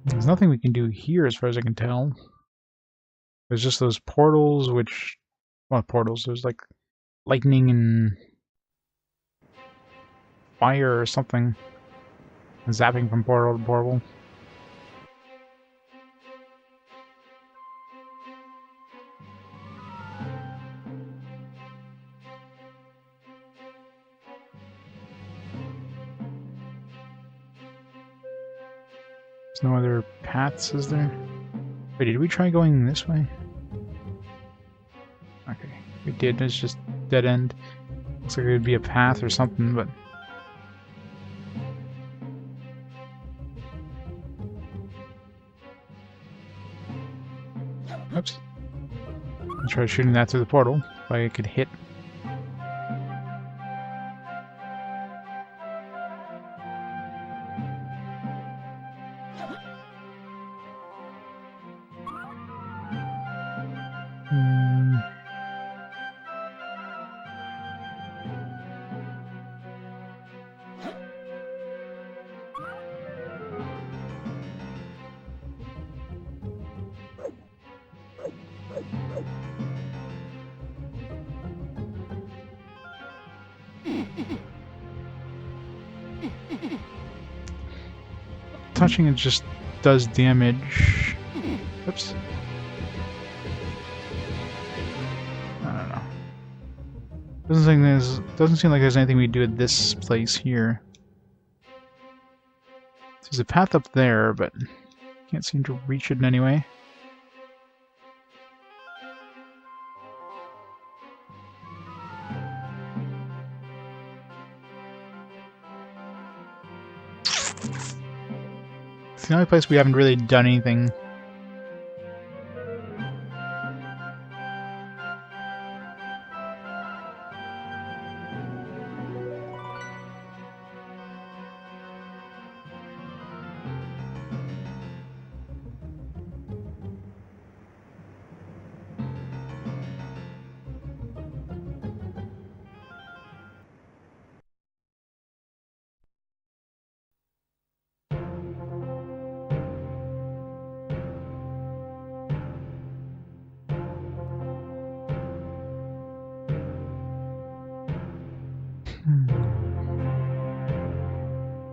There's nothing we can do here as far as I can tell. There's just those portals, which... Well, portals, there's like lightning and fire or something. Zapping from portal to portal. There's no other paths, is there? Wait, did we try going this way? Okay, we did. It's just dead end. Looks like it would be a path or something, but... Oops. I'll try shooting that through the portal, if I could hit. Touching it just does damage. Oops. I don't know. Doesn't seem like there's anything we do at this place here. There's a path up there, but can't seem to reach it in any way. It's the only place we haven't really done anything.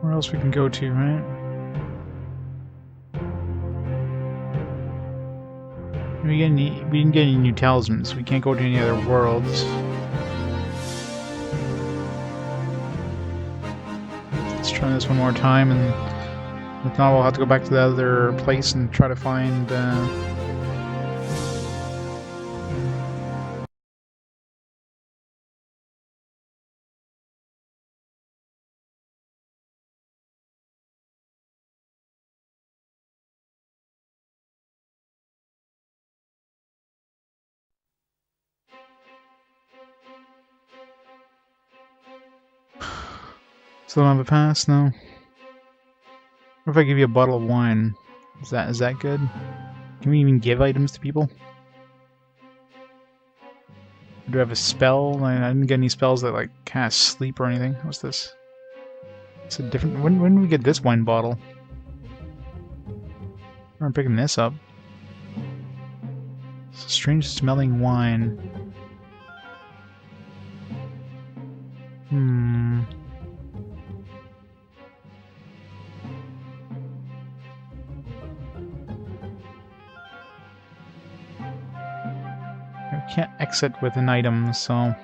Where else we can go to, right? We didn't get any new talismans, so we can't go to any other worlds. Let's try this one more time, and if not, we'll have to go back to the other place and try to find... Still don't have a pass? No. What if I give you a bottle of wine? Is that good? Can we even give items to people? Do I have a spell? I didn't get any spells that like cast sleep or anything. What's this? It's a different... When did we get this wine bottle? I'm picking this up. It's a strange smelling wine. can't exit with an item, so...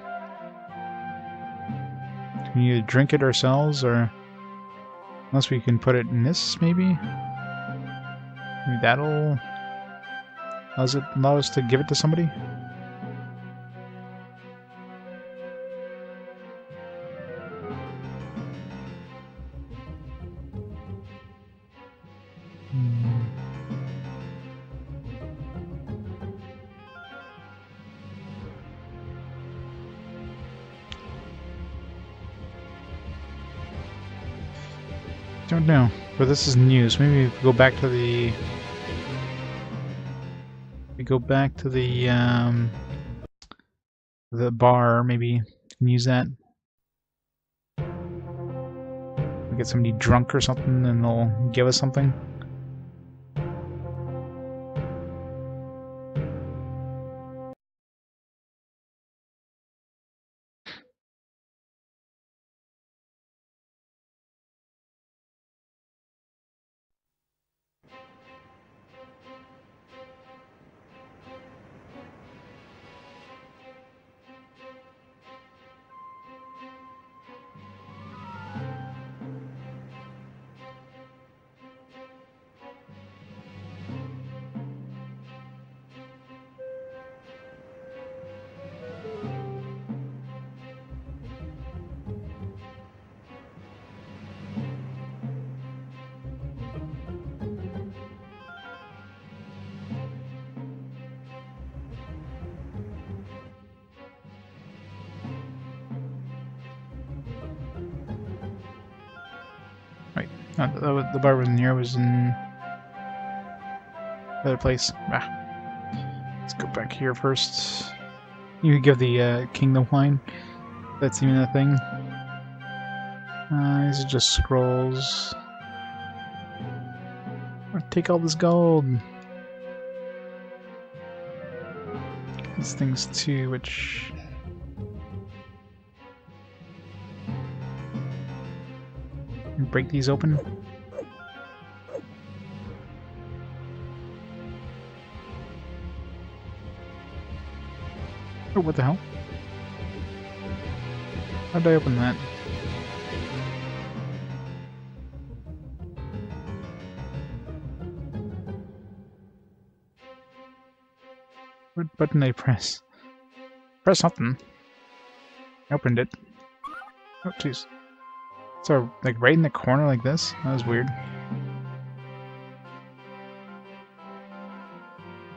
Can we either drink it ourselves, or... Unless we can put it in this, maybe? Maybe that'll... Does it allow us to give it to somebody? Don't know, but this is news. Maybe we go back to the... We go back to the bar, maybe can use that. We get somebody drunk or something and they'll give us something. The bar wasn't here, it was in the other place. Let's go back here first. You could give the king the wine. That's even a thing. These are just scrolls. Take all this gold. These things too, which... Break these open. Oh, what the hell? How did I open that? What button did I press? Press something. I opened it. Oh, jeez. So, like, right in the corner like this? That was weird.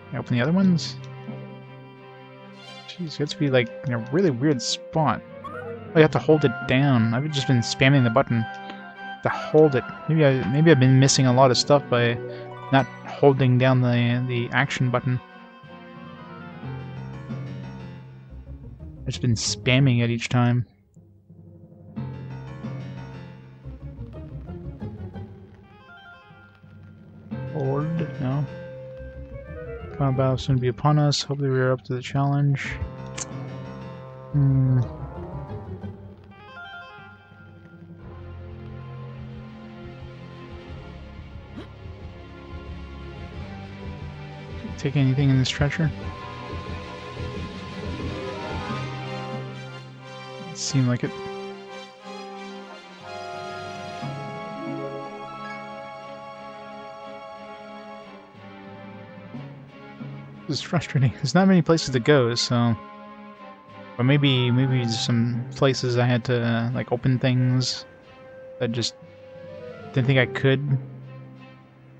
Can I open the other ones? Jeez, you have to be, like, in a really weird spot. Oh, you have to hold it down. I've just been spamming the button to hold it. Maybe I've been missing a lot of stuff by not holding down the action button. I've just been spamming it each time. Horde? No. Final battle will soon be upon us. Hopefully we are up to the challenge. Take anything in this treasure? It seemed like it. This is frustrating. There's not many places to go, so... But maybe there's some places I had to, like, open things that just didn't think I could.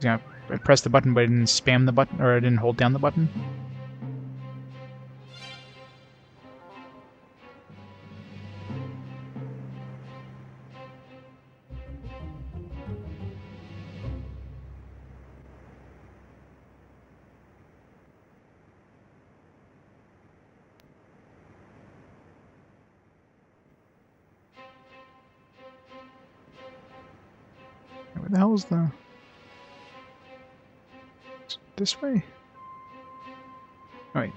Yeah, I pressed the button, but I didn't spam the button, or I didn't hold down the button. Where the hell is the... This way? Oh, wait.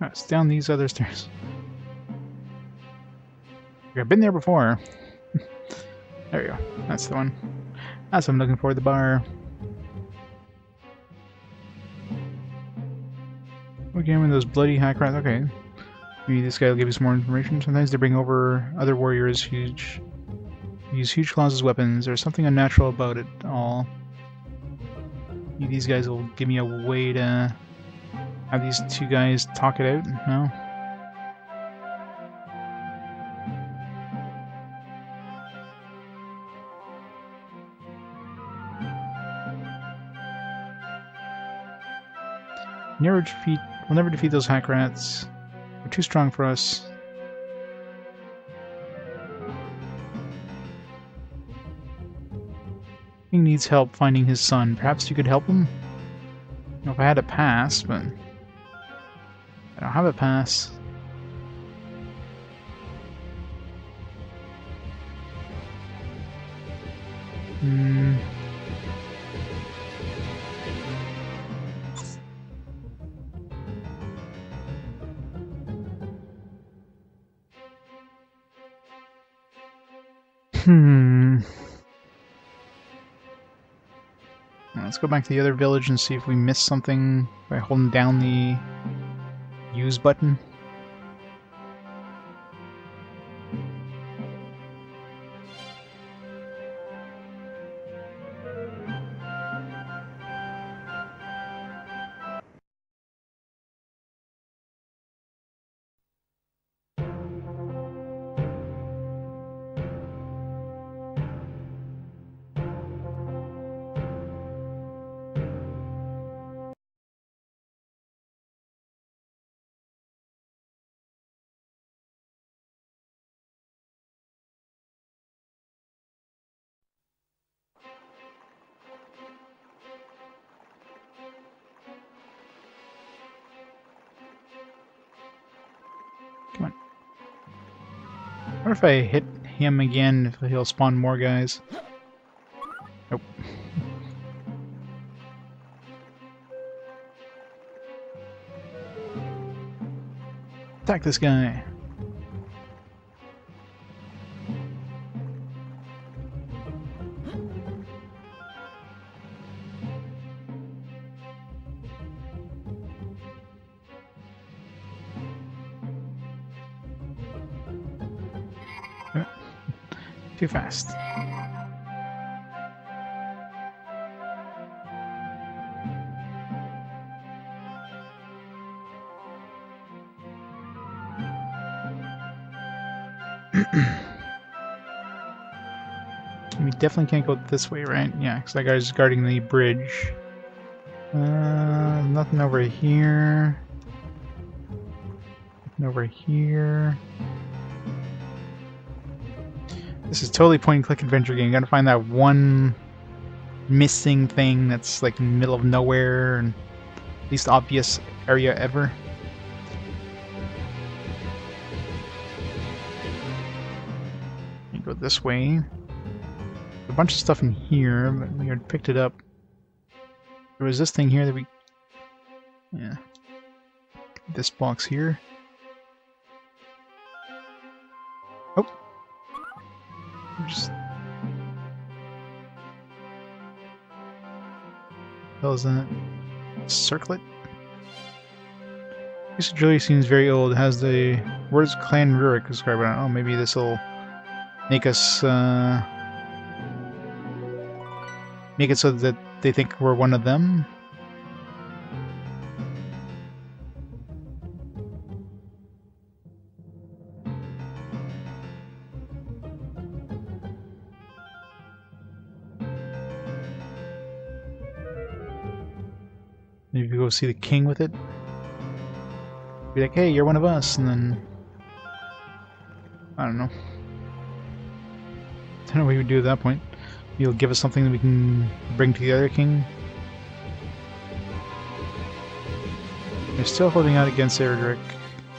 Oh, it's down these other stairs. I've been there before. There we go. That's the one. That's what I'm looking for, the bar. Again, with those bloody hack rats. Okay. Maybe this guy will give you some more information. Sometimes they bring over other warriors use huge claws as weapons. There's something unnatural about it all. Maybe these guys will give me a way to have these two guys talk it out. No? We'll never defeat those hack rats. They're too strong for us. He needs help finding his son. Perhaps you could help him? I don't know if I had a pass, but I don't have a pass. Let's go back to the other village and see if we missed something by holding down the use button. Come on. I wonder if I hit him again, if he'll spawn more guys. Nope. Attack this guy. Too fast. We definitely can't go this way, right? Yeah, because that guy's guarding the bridge. Nothing over here. Nothing over here. This is totally point-and-click adventure game. You gotta find that one missing thing that's like in the middle of nowhere and least obvious area ever. You go this way. A bunch of stuff in here, but we already picked it up. There was this thing here that we... Yeah. This box here. Oh! Just... What the hell is that? Circlet? This jewelry seems very old. It has the words Clan Rurik described. I don't know, maybe this will make us make it so that they think we're one of them. Maybe we go see the king with it. Be like, hey, you're one of us, and then I don't know. I don't know what you would do at that point. You'll give us something that we can bring to the other king. They're still holding out against Erdrick.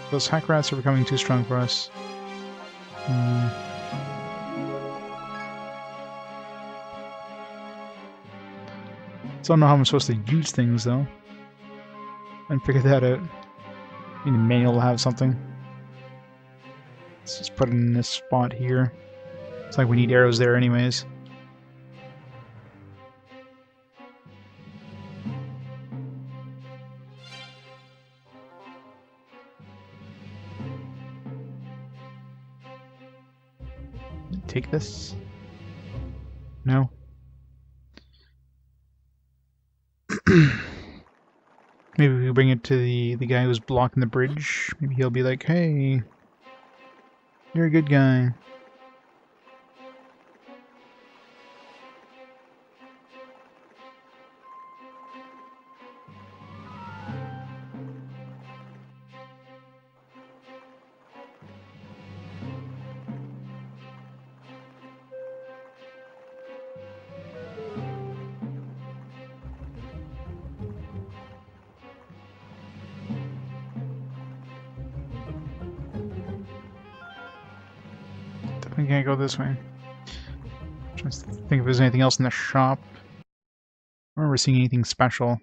Those hack rats are becoming too strong for us. Don't know how I'm supposed to use things though. And figure that out. Maybe the manual will have something. Let's just put it in this spot here. It's like we need arrows there anyways. take this? No? Maybe we bring it to the guy who's blocking the bridge. Maybe he'll be like, hey, you're a good guy. We can't go this way. Trying to think if there's anything else in the shop. I don't remember seeing anything special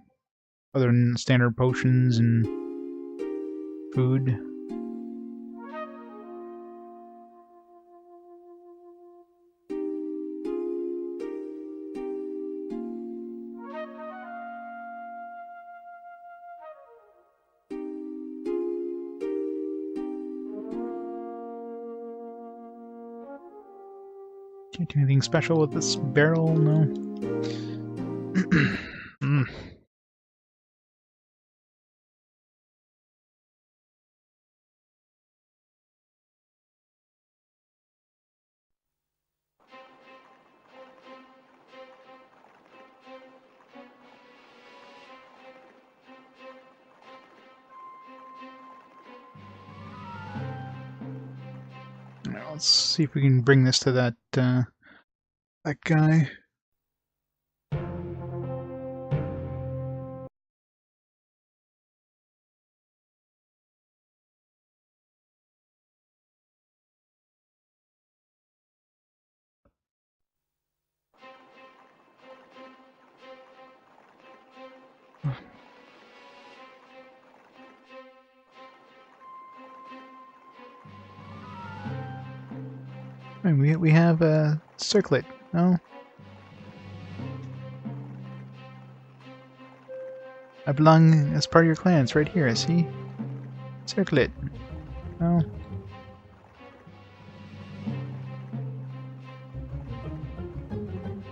other than standard potions and food. Can't do anything special with this barrel, no. Let's see if we can bring this to that guy. And we have a circlet, no? I belong as part of your clan. It's right here, I see. Circlet. No. Can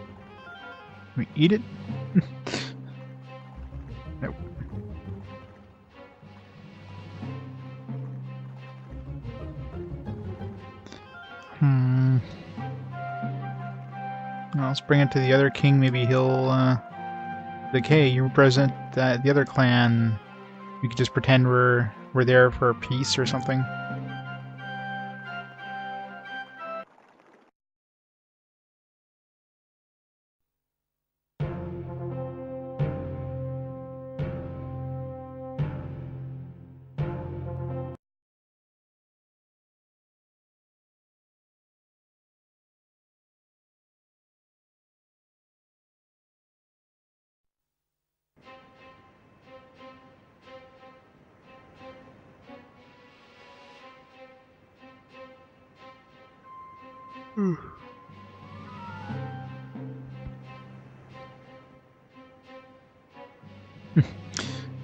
we eat it? Nope. Well, let's bring it to the other king. Maybe he'll, like, hey, you represent the other clan. We could just pretend we're there for peace or something.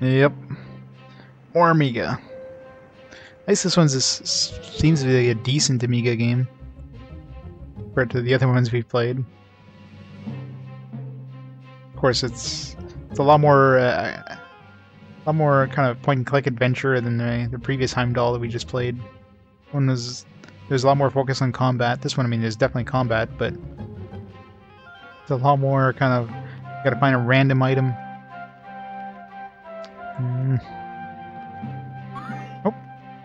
Yep. More Amiga. At least this one seems to be a decent Amiga game compared to the other ones we've played. Of course, it's a lot more kind of point-and-click adventure than the previous Heimdall that we just played. There's a lot more focus on combat. This one, I mean, there's definitely combat, but it's a lot more kind of, you gotta find a random item. Oh,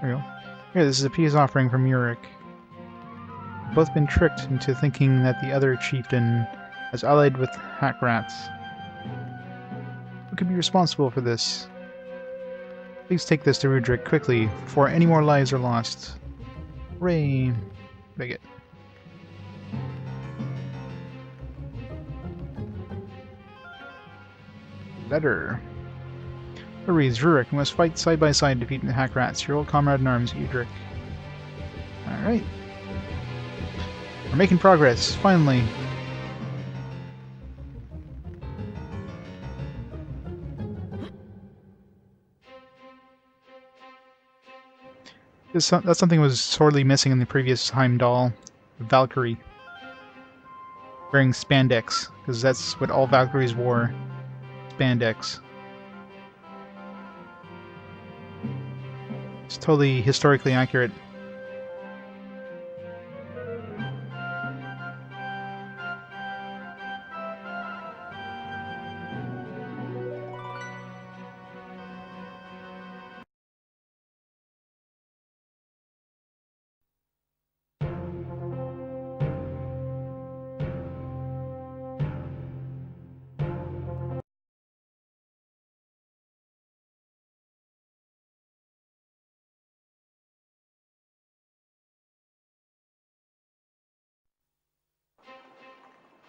there we go. Here, this is a peace offering from Yurik. We've both been tricked into thinking that the other chieftain has allied with hack rats. Who could be responsible for this? Please take this to Rudrick quickly, before any more lives are lost. Hooray! Big it. Letter. It reads, Rurik, we must fight side by side to defeat the hack rats. Your old comrade in arms, Udrick. Alright. We're making progress, finally. That's something that was sorely missing in the previous Heimdall. Valkyrie. wearing spandex, because that's what all Valkyries wore. Spandex. It's totally historically accurate.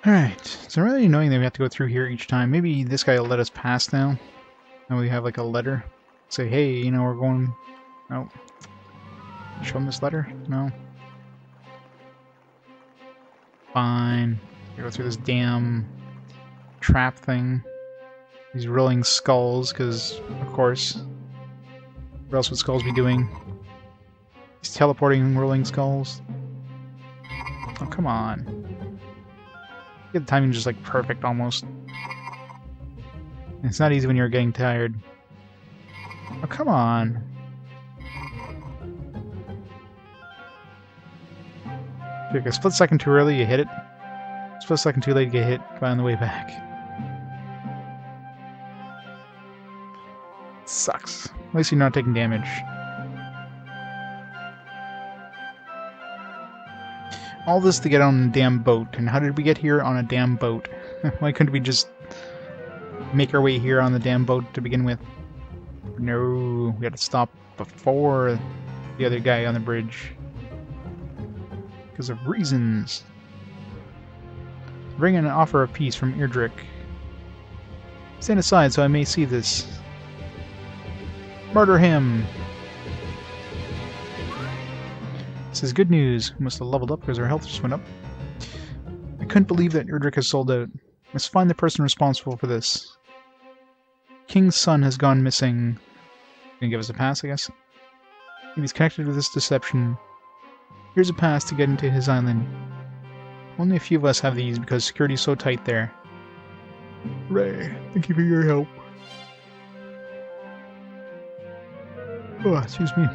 Alright, it's really annoying that we have to go through here each time. Maybe this guy will let us pass now. And we have like a letter. Say, hey, you know, we're going... Oh. Show him this letter? No. Fine. Go through this damn trap thing. These rolling skulls, because, of course, what else would skulls be doing? These teleporting rolling skulls. Oh, come on. Get the timing just like perfect almost. It's not easy when you're getting tired. Oh, come on. If you're a split second too early, you hit it. Split second too late, you get hit on the way back. It sucks. At least you're not taking damage. All this to get on a damn boat. And how did we get here on a damn boat? Why couldn't we just make our way here on the damn boat to begin with? No, we had to stop before the other guy on the bridge. Because of reasons. Bring an offer of peace from Erdrick. Stand aside so I may see this. Murder him! This is good news. We must have leveled up because our health just went up. I couldn't believe that Erdrick has sold out. Must find the person responsible for this. King's son has gone missing. Gonna give us a pass, I guess? If he's connected with this deception. Here's a pass to get into his island. Only a few of us have these because security's so tight there. Hooray! Thank you for your help. Oh, excuse me.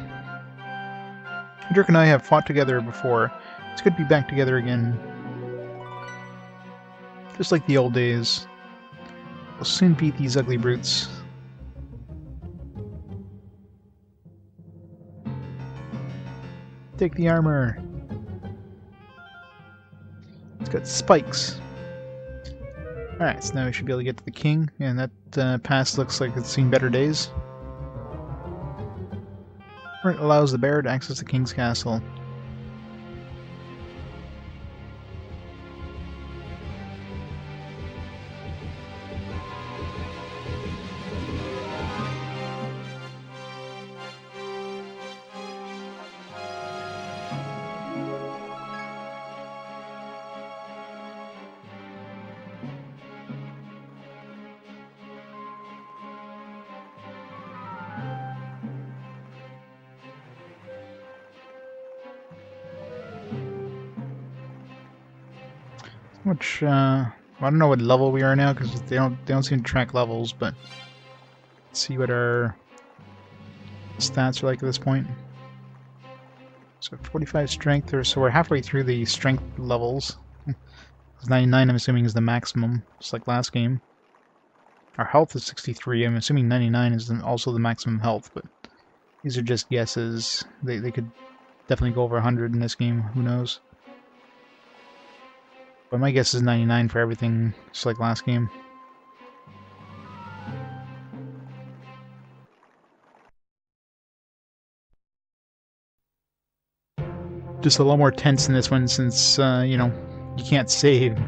Dirk and I have fought together before. It's good to be back together again. Just like the old days. We'll soon beat these ugly brutes. Take the armor. It's got spikes. Alright, so now we should be able to get to the king, and that pass looks like it's seen better days. It allows the bearer to access the king's castle. Which, I don't know what level we are now because they don't seem to track levels, but let's see what our stats are like at this point. So 45 strength, so we're halfway through the strength levels. 99 I'm assuming is the maximum, just like last game. Our health is 63, I'm assuming 99 is also the maximum health, but these are just guesses. They could definitely go over 100 in this game, who knows. But my guess is 99 for everything, just like last game. Just a lot more tense in this one since, you know, you can't save.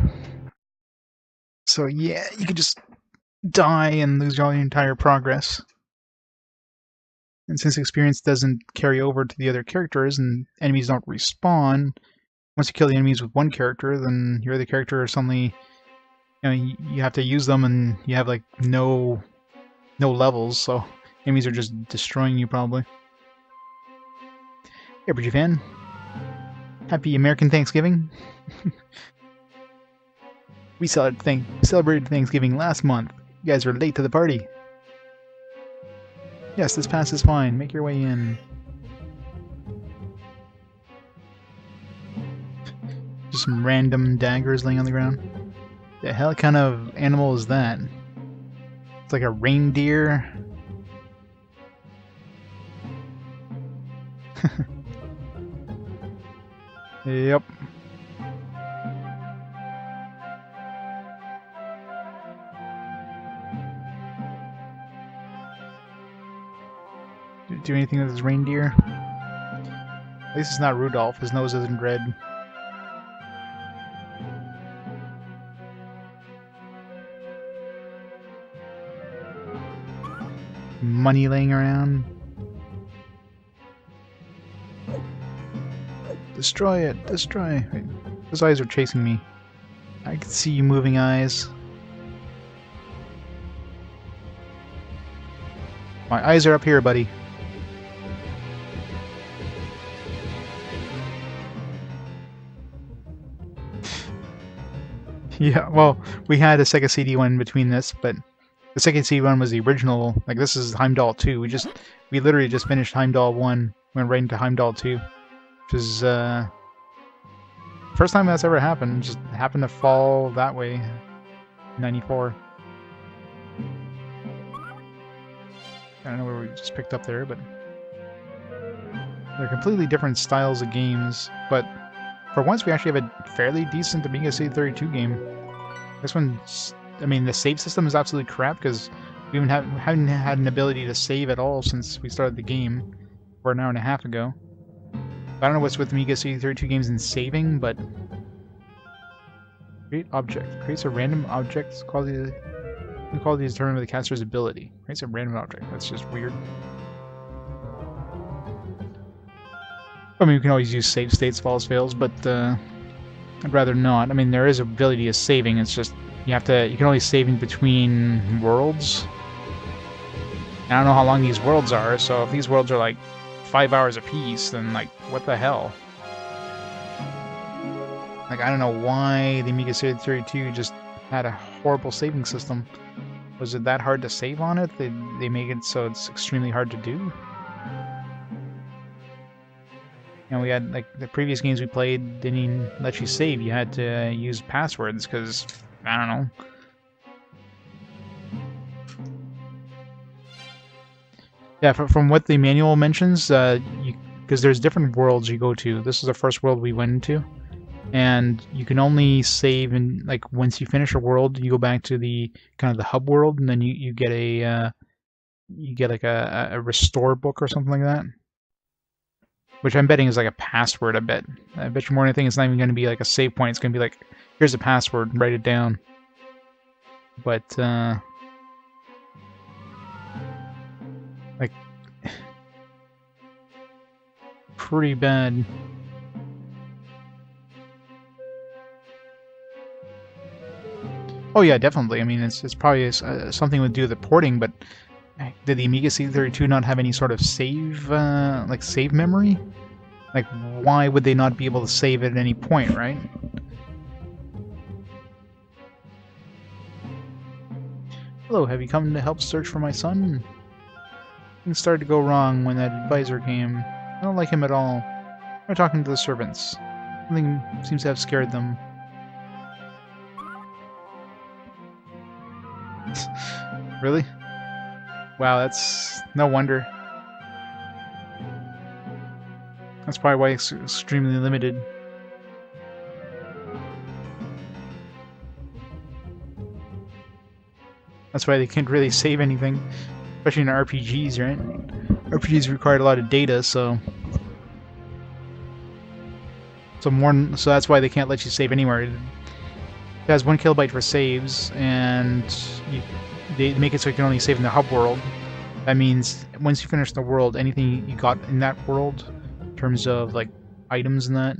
So yeah, you could just die and lose all your entire progress. And since experience doesn't carry over to the other characters and enemies don't respawn, once you kill the enemies with one character, then your other character suddenly, you know, you have to use them, and you have like no levels, so enemies are just destroying you probably. Hey, Bridgie fan. Happy American Thanksgiving. We celebrated Thanksgiving last month. You guys are late to the party. Yes, this pass is fine. Make your way in. Just some random daggers laying on the ground. The hell kind of animal is that? It's like a reindeer. Yep. Do anything with his reindeer? At least it's not Rudolph. His nose isn't red. Money laying around. Destroy it! Destroy! Wait, those eyes are chasing me. I can see you moving eyes. My eyes are up here, buddy. Yeah, well, we had a Sega CD one between this, but the Sega CD one was the original. Like, this is Heimdall 2. We literally just finished Heimdall 1, went right into Heimdall 2, which is first time that's ever happened. Just happened to fall that way. 94. I don't know where we just picked up there, but they're completely different styles of games. But for once, we actually have a fairly decent Amiga CD32 game. This one's, I mean, the save system is absolutely crap because we haven't had an ability to save at all since we started the game for an hour and a half ago. I don't know what's with Amiga CD32 games and saving, but create object creates a random object. Quality is determined by the caster's ability. Creates a random object. That's just weird. I mean, we can always use save states, falls, fails, but I'd rather not. I mean, there is ability of saving. It's just you can only save in between worlds. And I don't know how long these worlds are, so if these worlds are like 5 hours apiece, then like what the hell? Like, I don't know why the Amiga CD32 just had a horrible saving system. Was it that hard to save on it? They make it so it's extremely hard to do? And we had, like, the previous games we played didn't even let you save. You had to use passwords, because, I don't know. Yeah, from what the manual mentions, because there's different worlds you go to. This is the first world we went into. And you can only save in, like, once you finish a world, you go back to the, kind of the hub world, and then you get a, like a restore book or something like that. Which I'm betting is like a password, I bet. I bet you more than anything it's not even going to be like a save point. It's going to be like, here's a password, write it down. But, like, pretty bad. Oh yeah, definitely. I mean, it's probably something to do with the porting, but did the Amiga CD32 not have any sort of save, like save memory? Like, why would they not be able to save it at any point, right? Hello, have you come to help search for my son? Things started to go wrong when that advisor came. I don't like him at all. I'm talking to the servants. Something seems to have scared them. Really? Wow, that's no wonder. That's probably why it's extremely limited. That's why they can't really save anything, especially in RPGs, right? RPGs required a lot of data, so that's why they can't let you save anywhere. It has 1 kilobyte for saves, and they make it so you can only save in the hub world. That means once you finish the world, anything you got in that world, in terms of like items and that,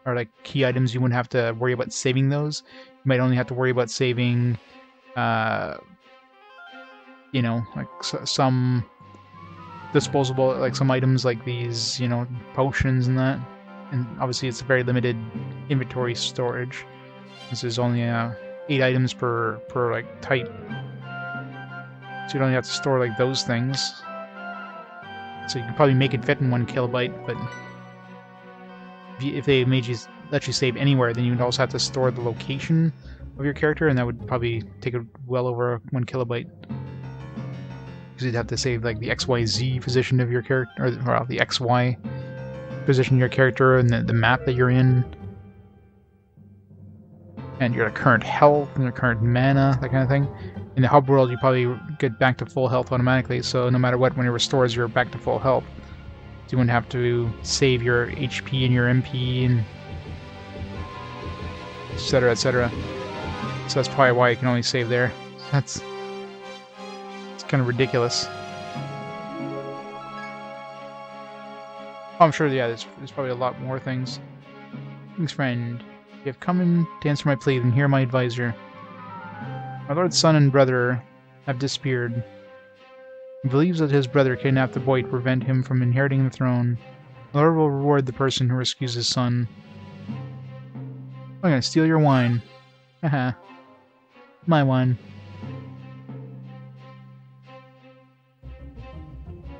or like key items, you wouldn't have to worry about saving those. You might only have to worry about saving, you know, like some disposable, like some items like these, you know, potions and that. And obviously it's a very limited inventory storage. This is only a 8 items per like type. So you don't have to store like those things. So you can probably make it fit in 1 kilobyte, but if they let you save anywhere, then you would also have to store the location of your character, and that would probably take it well over 1 kilobyte. Because you'd have to save like the XYZ position of your character, or well, the XY position of your character, and the map that you're in, and your current health and your current mana, that kind of thing. In the hub world, you probably get back to full health automatically, so no matter what, when it restores, you're back to full health. So you wouldn't have to save your HP and your MP and etc, etc. So that's probably why you can only save there. It's kind of ridiculous. Oh, I'm sure, yeah, there's probably a lot more things. Thanks, friend. You have come in to answer my plea, then hear my advisor. My lord's son and brother have disappeared. He believes that his brother kidnapped the boy to prevent him from inheriting the throne. The Lord will reward the person who rescues his son. I'm gonna steal your wine. Haha. My wine.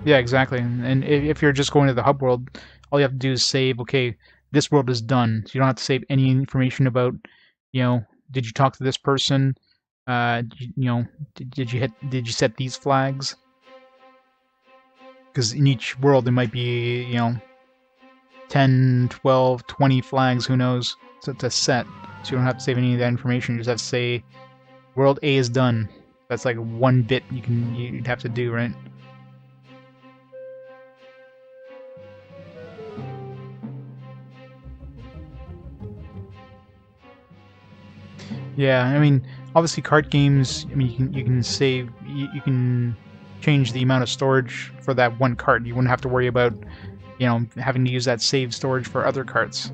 Yeah, exactly. And if you're just going to the hub world, all you have to do is save, okay, this world is done. So you don't have to save any information about, you know, did you talk to this person? You know, did you set these flags? Because in each world there might be, you know, 10, 12, 20 flags, who knows, to set. So you don't have to save any of that information. You just have to say, world A is done. That's like 1 bit you'd have to do, right? Yeah, I mean, obviously card games, I mean, you can save, you can change the amount of storage for that 1 card. You wouldn't have to worry about, you know, having to use that save storage for other cards.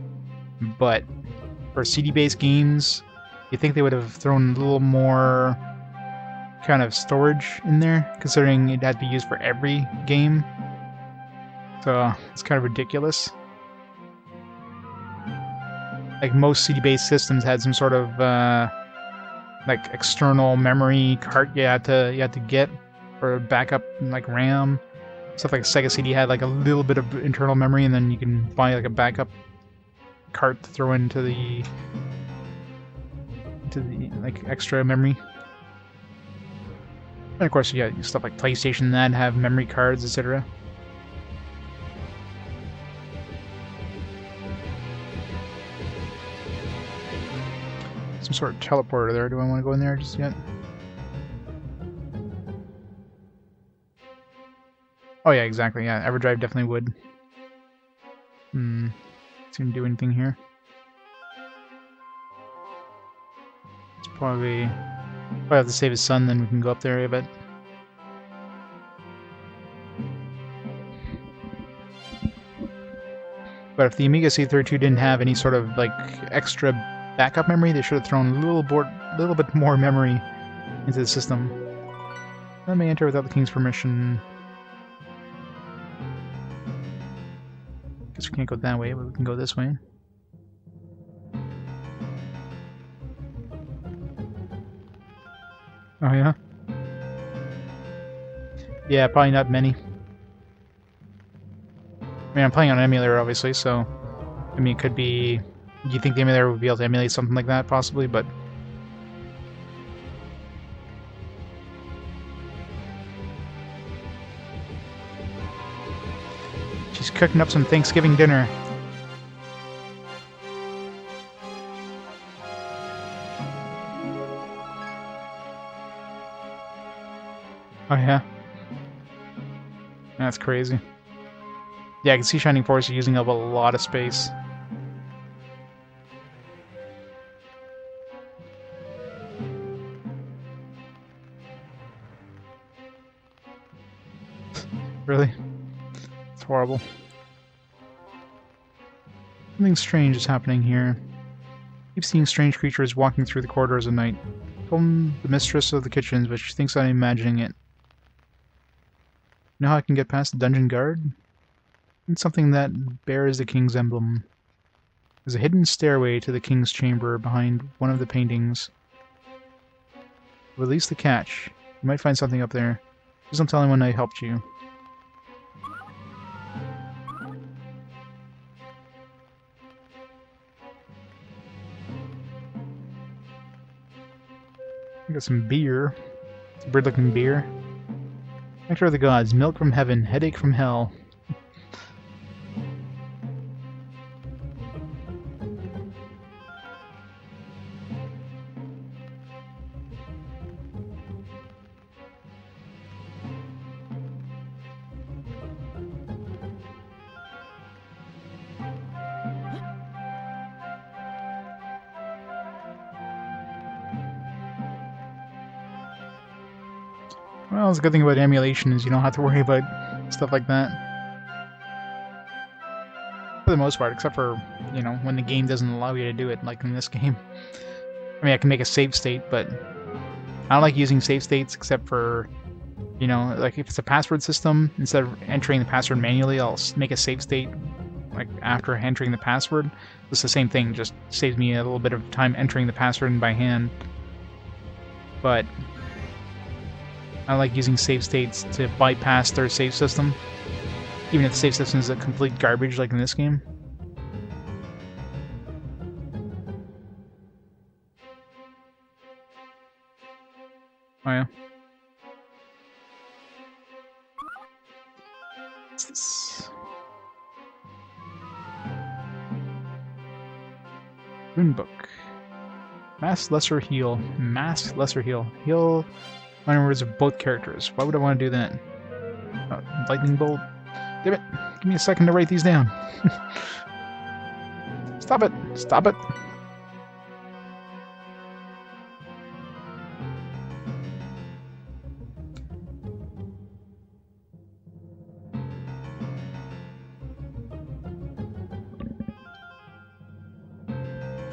But for CD-based games, you think they would have thrown a little more kind of storage in there, considering it had to be used for every game. So it's kind of ridiculous. Like most CD-based systems had some sort of like external memory card you had to get for backup, like RAM. Stuff like Sega CD had like a little bit of internal memory, and then you can buy like a backup cart to throw into the like extra memory. And of course, you got stuff like PlayStation that have memory cards, etc. Some sort of teleporter there. Do I want to go in there just yet? Oh yeah, exactly. Yeah, EverDrive definitely would. It's gonna do anything here. It's probably have to save his son, then we can go up there a bit. But if the Amiga CD32 didn't have any sort of like extra backup memory, they should have thrown a little bit more memory into the system. Let me enter without the king's permission. Guess we can't go that way, but we can go this way. Oh yeah? Yeah, probably not many. I mean, I'm playing on an emulator, obviously, so... I mean, it could be... Do you think the emulator would be able to emulate something like that, possibly? But... she's cooking up some Thanksgiving dinner. Oh yeah? That's crazy. Yeah, I can see Shining Force using up a lot of space. Really? It's horrible. Something strange is happening here. I keep seeing strange creatures walking through the corridors at night. From the mistress of the kitchens, but she thinks I'm imagining it. You know how I can get past the dungeon guard? It's something that bears the king's emblem. There's a hidden stairway to the king's chamber behind one of the paintings. Release the catch. You might find something up there. Just don't tell anyone I helped you. I got some beer. It's a bird-looking beer. Nectar of the gods, milk from heaven, headache from hell. Well, the good thing about emulation is you don't have to worry about stuff like that. For the most part, except for, you know, when the game doesn't allow you to do it, like in this game. I mean, I can make a save state, but I don't like using save states except for, you know, like if it's a password system, instead of entering the password manually, I'll make a save state, like, after entering the password. It's the same thing, just saves me a little bit of time entering the password by hand. But I like using save states to bypass their save system, even if the save system is a complete garbage like in this game. Oh yeah. What's this? Rune book. Mass Lesser Heal. Mass Lesser Heal. Heal minor words of both characters. Why would I want to do that? Lightning bolt. Damn it! Give me a second to write these down. Stop it! Stop it!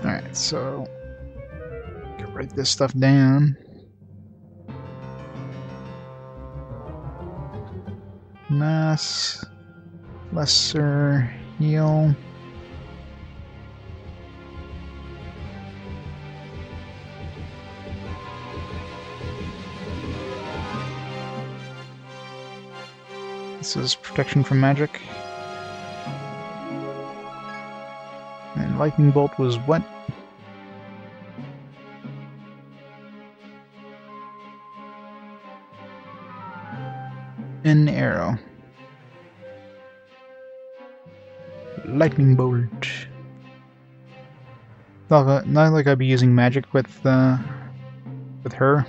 Alright, so can write this stuff down. Mass Lesser Heal. This is protection from magic. And lightning bolt was what? An arrow. Lightning bolt. Not like I'd be using magic with her.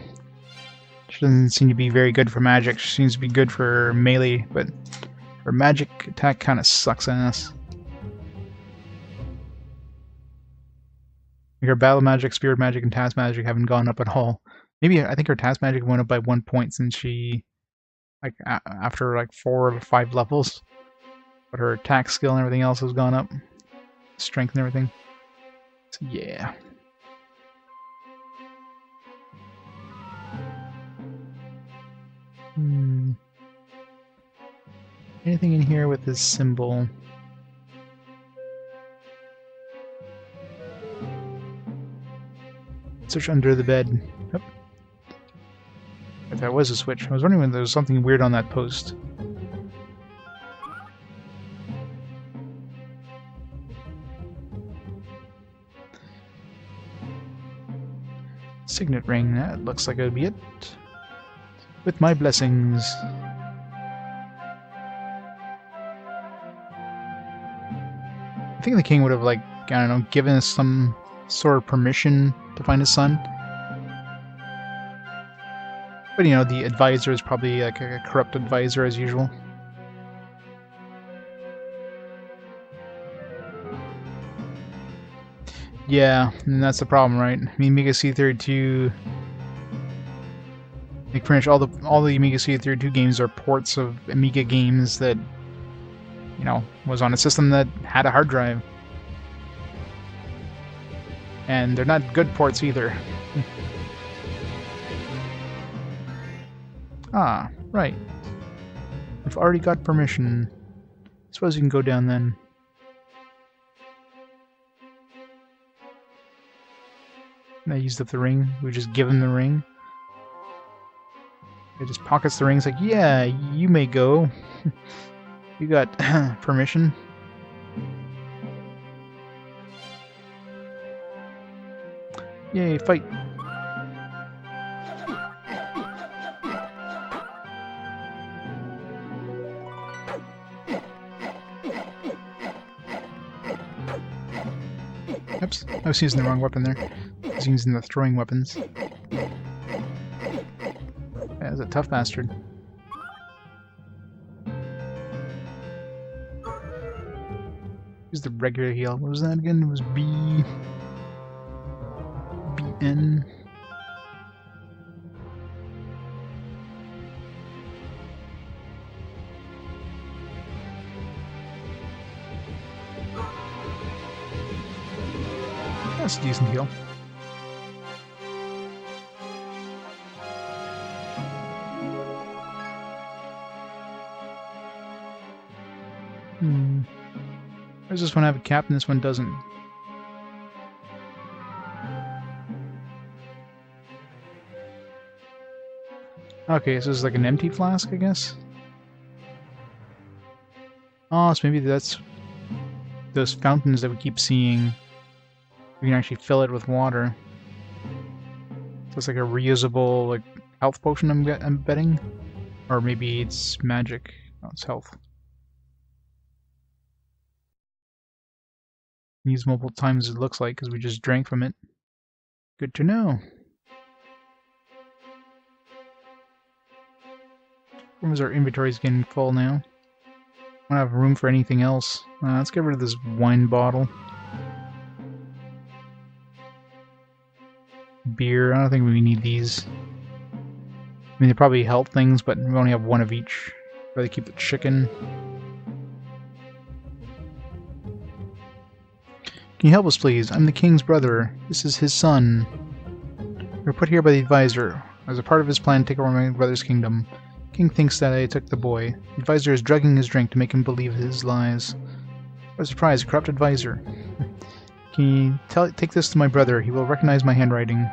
She doesn't seem to be very good for magic. She seems to be good for melee, but her magic attack kind of sucks ass. Like her battle magic, spirit magic, and task magic haven't gone up at all. Maybe I think her task magic went up by 1 point since she, like, after like 4 or 5 levels. But her attack skill and everything else has gone up. Strength and everything. So yeah. Anything in here with this symbol? Search under the bed. Yep. If that was a switch. I was wondering when there was something weird on that post. Signet ring, that looks like it would be it. With my blessings. I think the king would have, like, I don't know, given us some sort of permission to find his son. But, you know, the advisor is probably like a corrupt advisor as usual. Yeah, and that's the problem, right? I mean, Amiga CD32, like pretty much all the Amiga CD32 games are ports of Amiga games that, you know, was on a system that had a hard drive. And they're not good ports either. Ah, right. We've already got permission. I suppose you can go down then. I used up the ring. We just give him the ring. It just pockets the ring. It's like, yeah, you may go. You got permission. Yay, fight! Oops, I was using the wrong weapon there. I was using the throwing weapons. That's a tough bastard. Here's the regular heal. What was that again? It was BN. That's a decent heal. Why does this one have a cap and this one doesn't? Okay, so this is like an empty flask, I guess? Oh, so maybe that's those fountains that we keep seeing. We can actually fill it with water. So it's like a reusable, like, health potion, I'm betting? Or maybe it's magic. No, it's health. Use multiple times it looks like, because we just drank from it. Good to know. As our inventory's getting full now. I don't have room for anything else. Let's get rid of this wine bottle. Beer, I don't think we need these. I mean, they're probably health things, but we only have one of each. Rather keep the chicken. Can you help us, please? I'm the king's brother. This is his son. We were put here by the advisor. As a part of his plan to take over my brother's kingdom. The king thinks that I took the boy. The advisor is drugging his drink to make him believe his lies. What a surprise, a corrupt advisor. Can you take this to my brother? He will recognize my handwriting.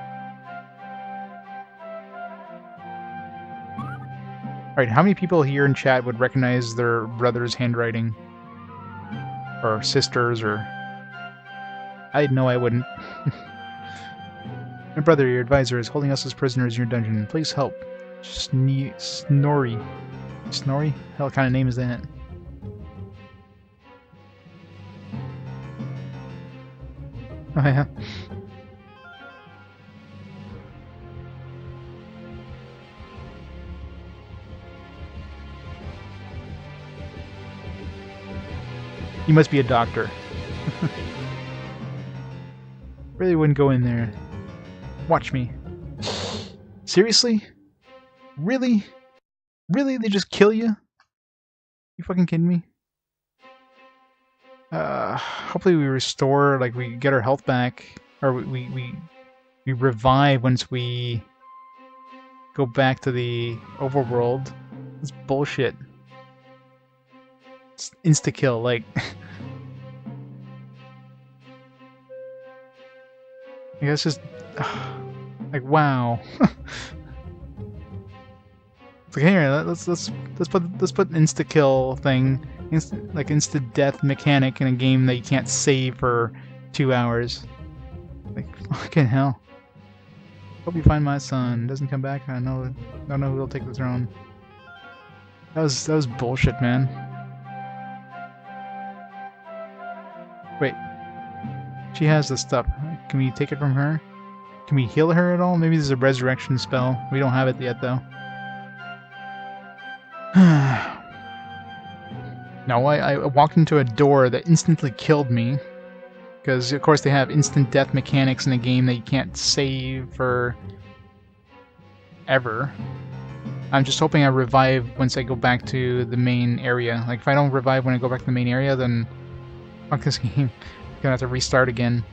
Alright, how many people here in chat would recognize their brother's handwriting? Or sisters, or... I know I wouldn't. My brother, your advisor, is holding us as prisoners in your dungeon. Please help. Snorri. Snorri? Hell kind of name is that? Oh yeah. You must be a doctor. Really wouldn't go in there. Watch me. Seriously? Really? Really? They just kill you? You fucking kidding me? Hopefully we restore, like we get our health back, or we revive once we go back to the overworld. It's bullshit. It's insta-kill, like... I guess just... like, wow. It's like, here, let's put insta-kill thing, insta-death mechanic in a game that you can't save for 2 hours. Like, fucking hell. Hope you find my son. Doesn't come back. I don't know who'll take the throne. That was bullshit, man. Wait. She has this stuff. Can we take it from her? Can we heal her at all? Maybe there's a resurrection spell. We don't have it yet, though. No, I walked into a door that instantly killed me. Because, of course, they have instant death mechanics in a game that you can't save for... ever. I'm just hoping I revive once I go back to the main area. Like, if I don't revive when I go back to the main area, then... fuck this game. I'm gonna have to restart again.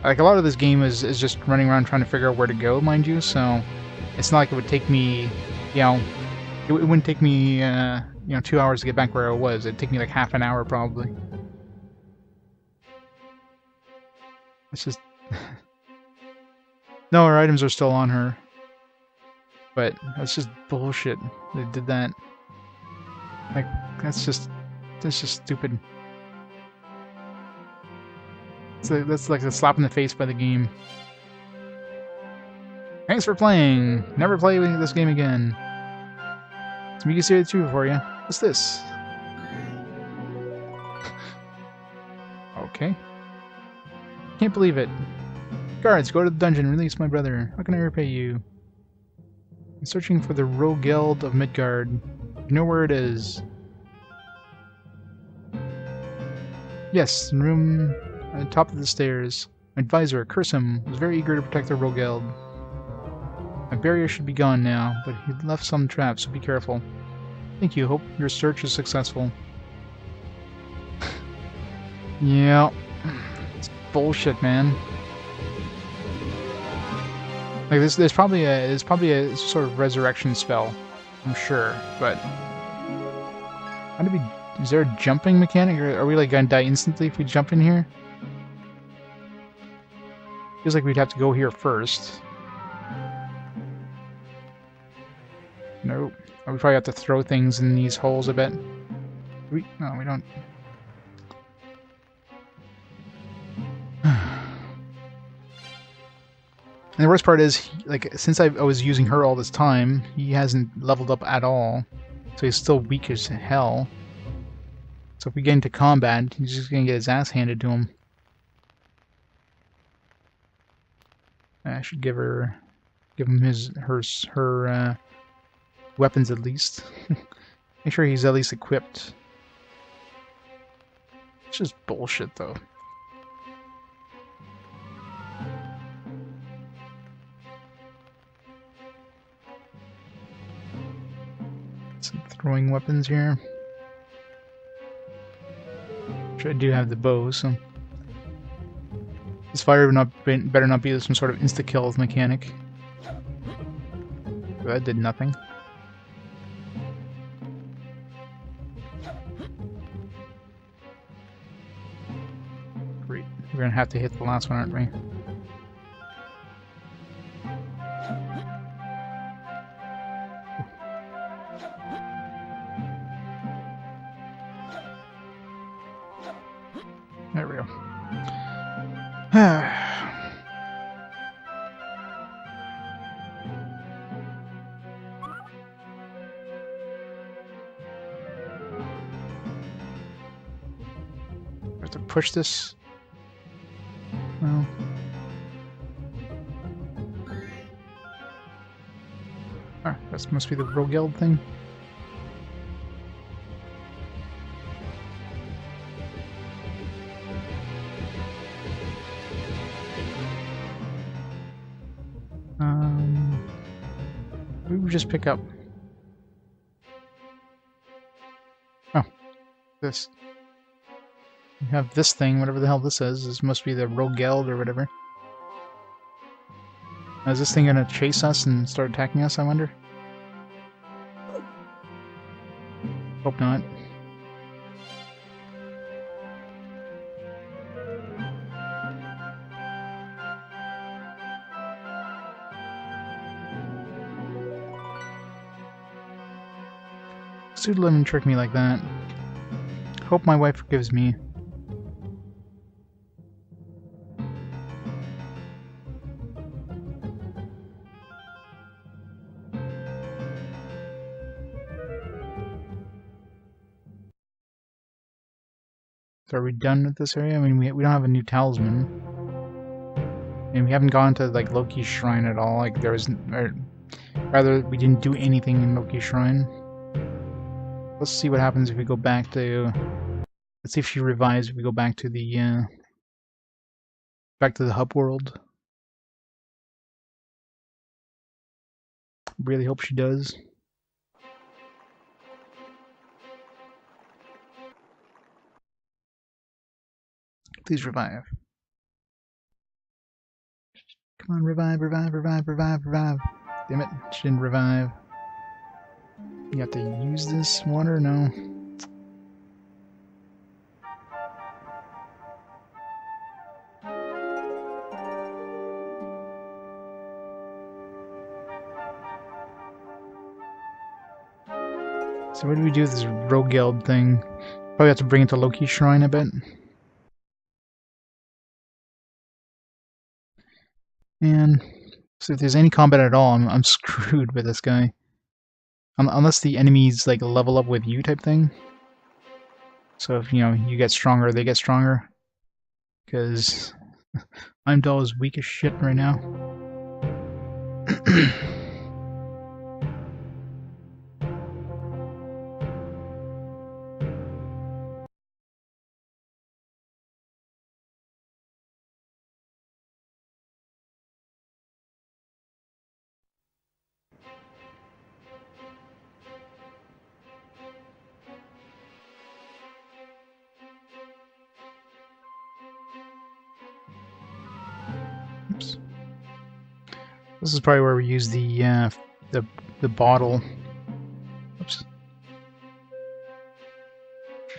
Like, a lot of this game is just running around trying to figure out where to go, mind you, so... It's not like it would take me, you know... It wouldn't take me, you know, 2 hours to get back where I was. It'd take me like half an hour, probably. It's just... No, our items are still on her. But that's just bullshit. They did that. Like, that's just stupid. That's like a slap in the face by the game. Thanks for playing. Never play this game again. It's Amiga CD32 for you. What's this? Okay. Can't believe it. Guards, go to the dungeon. Release my brother. How can I repay you? I'm searching for the exiled of Midgard. You know where it is? Yes, in room at the top of the stairs. My advisor, curse him, was very eager to protect the exiled. My barrier should be gone now, but he left some traps, so be careful. Thank you. Hope your search is successful. Yeah. It's bullshit, man. Like there's probably a sort of resurrection spell, I'm sure, but how do we? Is there a jumping mechanic, or are we like gonna die instantly if we jump in here? Feels like we'd have to go here first. Nope. We probably have to throw things in these holes a bit. No, we don't. And the worst part is, like, since I was using her all this time, he hasn't leveled up at all. So he's still weak as hell. So if we get into combat, he's just gonna get his ass handed to him. I should give him her weapons at least. Make sure he's at least equipped. It's just bullshit, though. Some throwing weapons here. Which I do have the bow, so this fire better not be some sort of insta-kill mechanic. That did nothing. Great. We're gonna have to hit the last one, aren't we? There we go. I have to push this. No. Ah, that must be the Rogeld thing. We would just pick up. Oh, this. We have this thing, whatever the hell this is. This must be the Rogeld or whatever. Is this thing gonna chase us and start attacking us, I wonder? Hope not. Dude, let him trick me like that. Hope my wife forgives me. So are we done with this area? I mean, we don't have a new talisman. And we haven't gone to, like, Loki's shrine at all. Like, there was... Or rather, we didn't do anything in Loki's shrine. Let's see what happens if we go back to... Let's see if she revives if we go back to the, hub world. Really hope she does. Please revive. Come on, revive, revive, revive, revive, revive. Damn it, she didn't revive. You have to use this water? No. So what do we do with this Rogeld thing? Probably have to bring it to Loki's shrine a bit. And so if there's any combat at all, I'm screwed with this guy. Unless the enemies like level up with you type thing. So if, you know, you get stronger, they get stronger. Because Heimdall is weak as shit right now. Oops. This is probably where we use the bottle. Oops.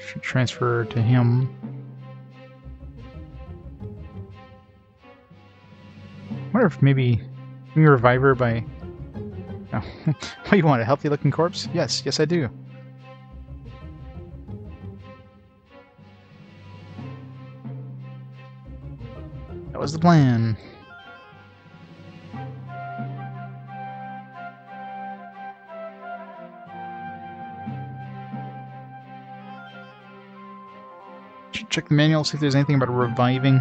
Should transfer to him. I wonder if maybe we revive her by. Oh. What, you want, a healthy looking corpse? Yes, yes I do. That was the plan. Should check the manual, see if there's anything about reviving.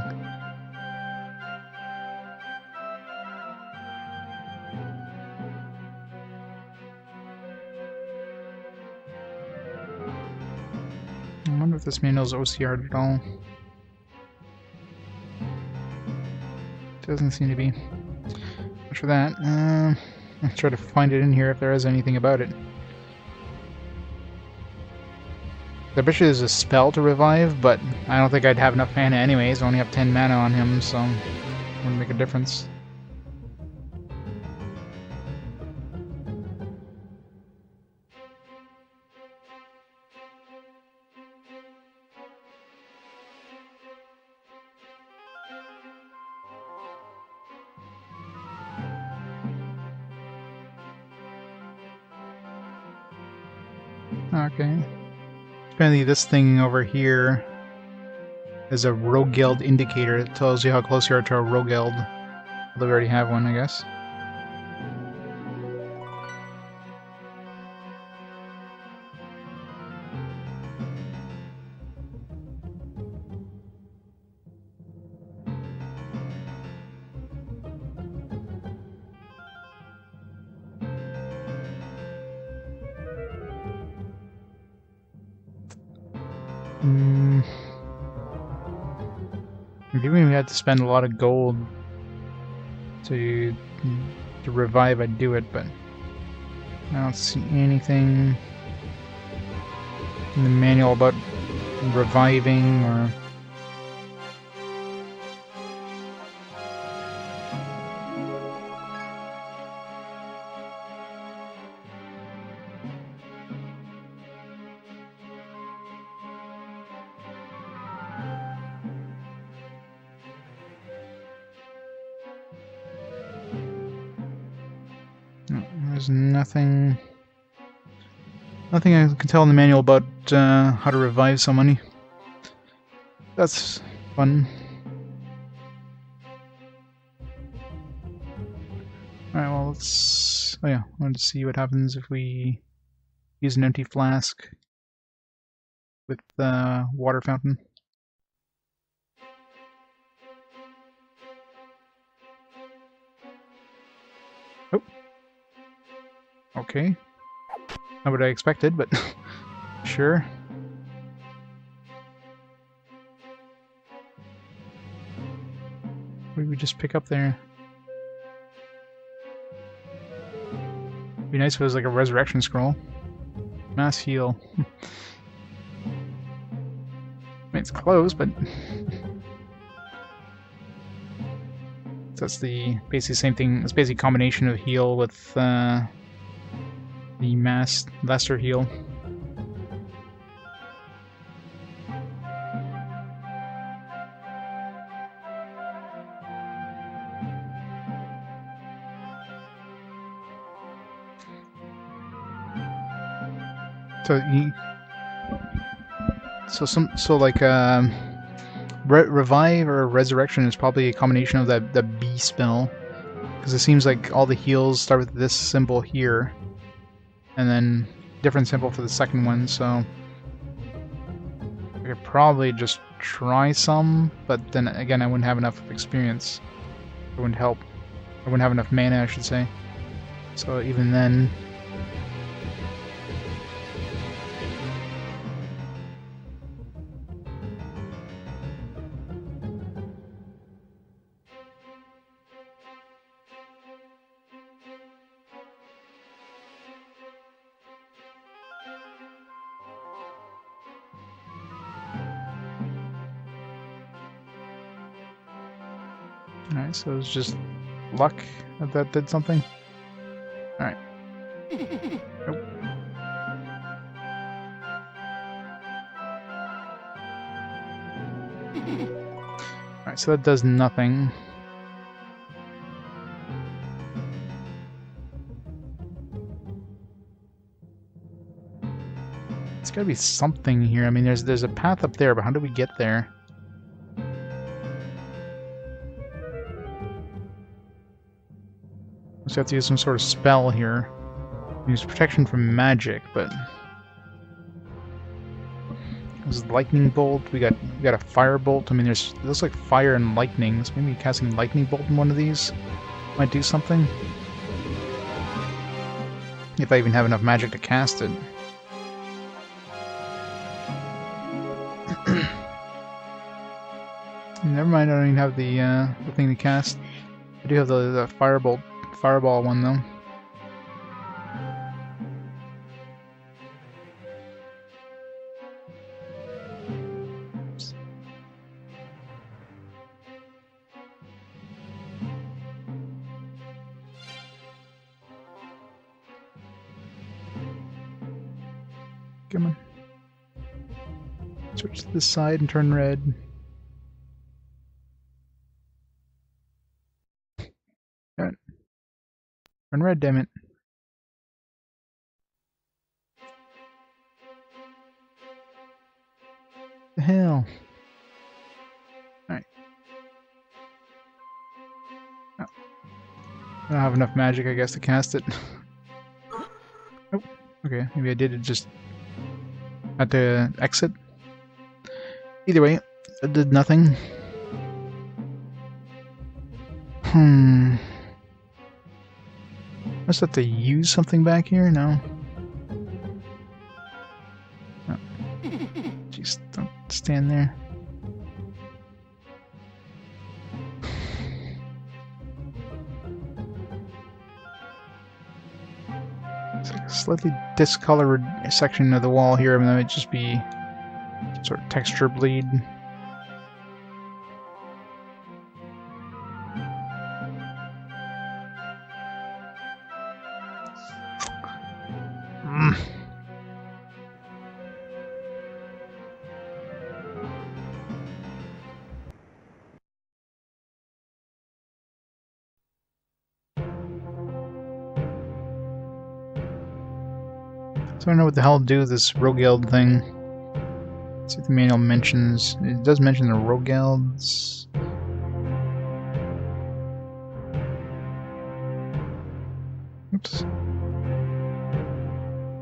I wonder if this manual's OCR'd at all. Doesn't seem to be. Much for that. I'll try to find it in here if there is anything about it. I bet you there's a spell to revive, but I don't think I'd have enough mana anyways. I only have 10 mana on him, so it wouldn't make a difference. Okay. Apparently this thing over here is a Rogeld indicator. It tells you how close you are to a Rogeld. Although we already have one, I guess. Given we had to spend a lot of gold to revive, I'd do it, but I don't see anything in the manual about reviving or... There's nothing I can tell in the manual about how to revive somebody. That's fun. Alright, well, let's... Oh yeah, I wanted to see what happens if we use an empty flask with the water fountain. Oh. Okay. Not what I expected, but sure. What did we just pick up there? Be nice if it was like a resurrection scroll. Mass heal. I mean, it's close, but that's the basically same thing. It's basically a combination of heal with the mass lesser heal. So like revive or resurrection is probably a combination of the B spell, because it seems like all the heals start with this symbol here, and then different symbol for the second one. So I could probably just try some, but then again I wouldn't have enough experience. It wouldn't help. I wouldn't have enough mana, I should say. So even then. Alright, so it's just luck that did something. Alright. Nope. Alright, so that does nothing. It's gotta be something here. I mean, there's a path up there, but how do we get there? So we have to use some sort of spell here. Use protection from magic, but there's lightning bolt. We got a fire bolt. I mean, it looks like fire and lightning. So maybe casting lightning bolt in one of these might do something. If I even have enough magic to cast it. Never mind. I don't even have the thing to cast. I do have the fireball one though. Oops. Come on. Switch to this side and turn red. Turn red, damn it. The hell? Alright. Oh. I don't have enough magic, I guess, to cast it. Oh, okay. Maybe I did it just had to exit. Either way, it did nothing. Must have to use something back here? No. Oh. Jeez, don't stand there. It's like a slightly discolored section of the wall here. I mean, that might just be some sort of texture bleed. So I don't know what the hell to do with this Rogeld thing. Let's see what the manual mentions. It does mention the Rogelds. Oops.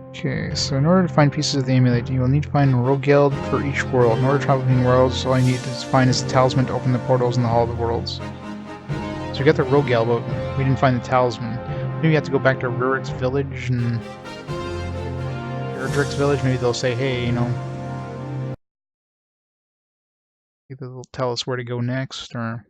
Okay, so in order to find pieces of the amulet, you will need to find Rogeld for each world. In order to travel between worlds, all you need to find is the talisman to open the portals in the Hall of the Worlds. So we got the Rogeld, but we didn't find the talisman. Maybe we have to go back to Rurik's village and Erdrick's village. Maybe they'll say, hey, you know, either they'll tell us where to go next, or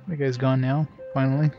the guy's gone now, finally.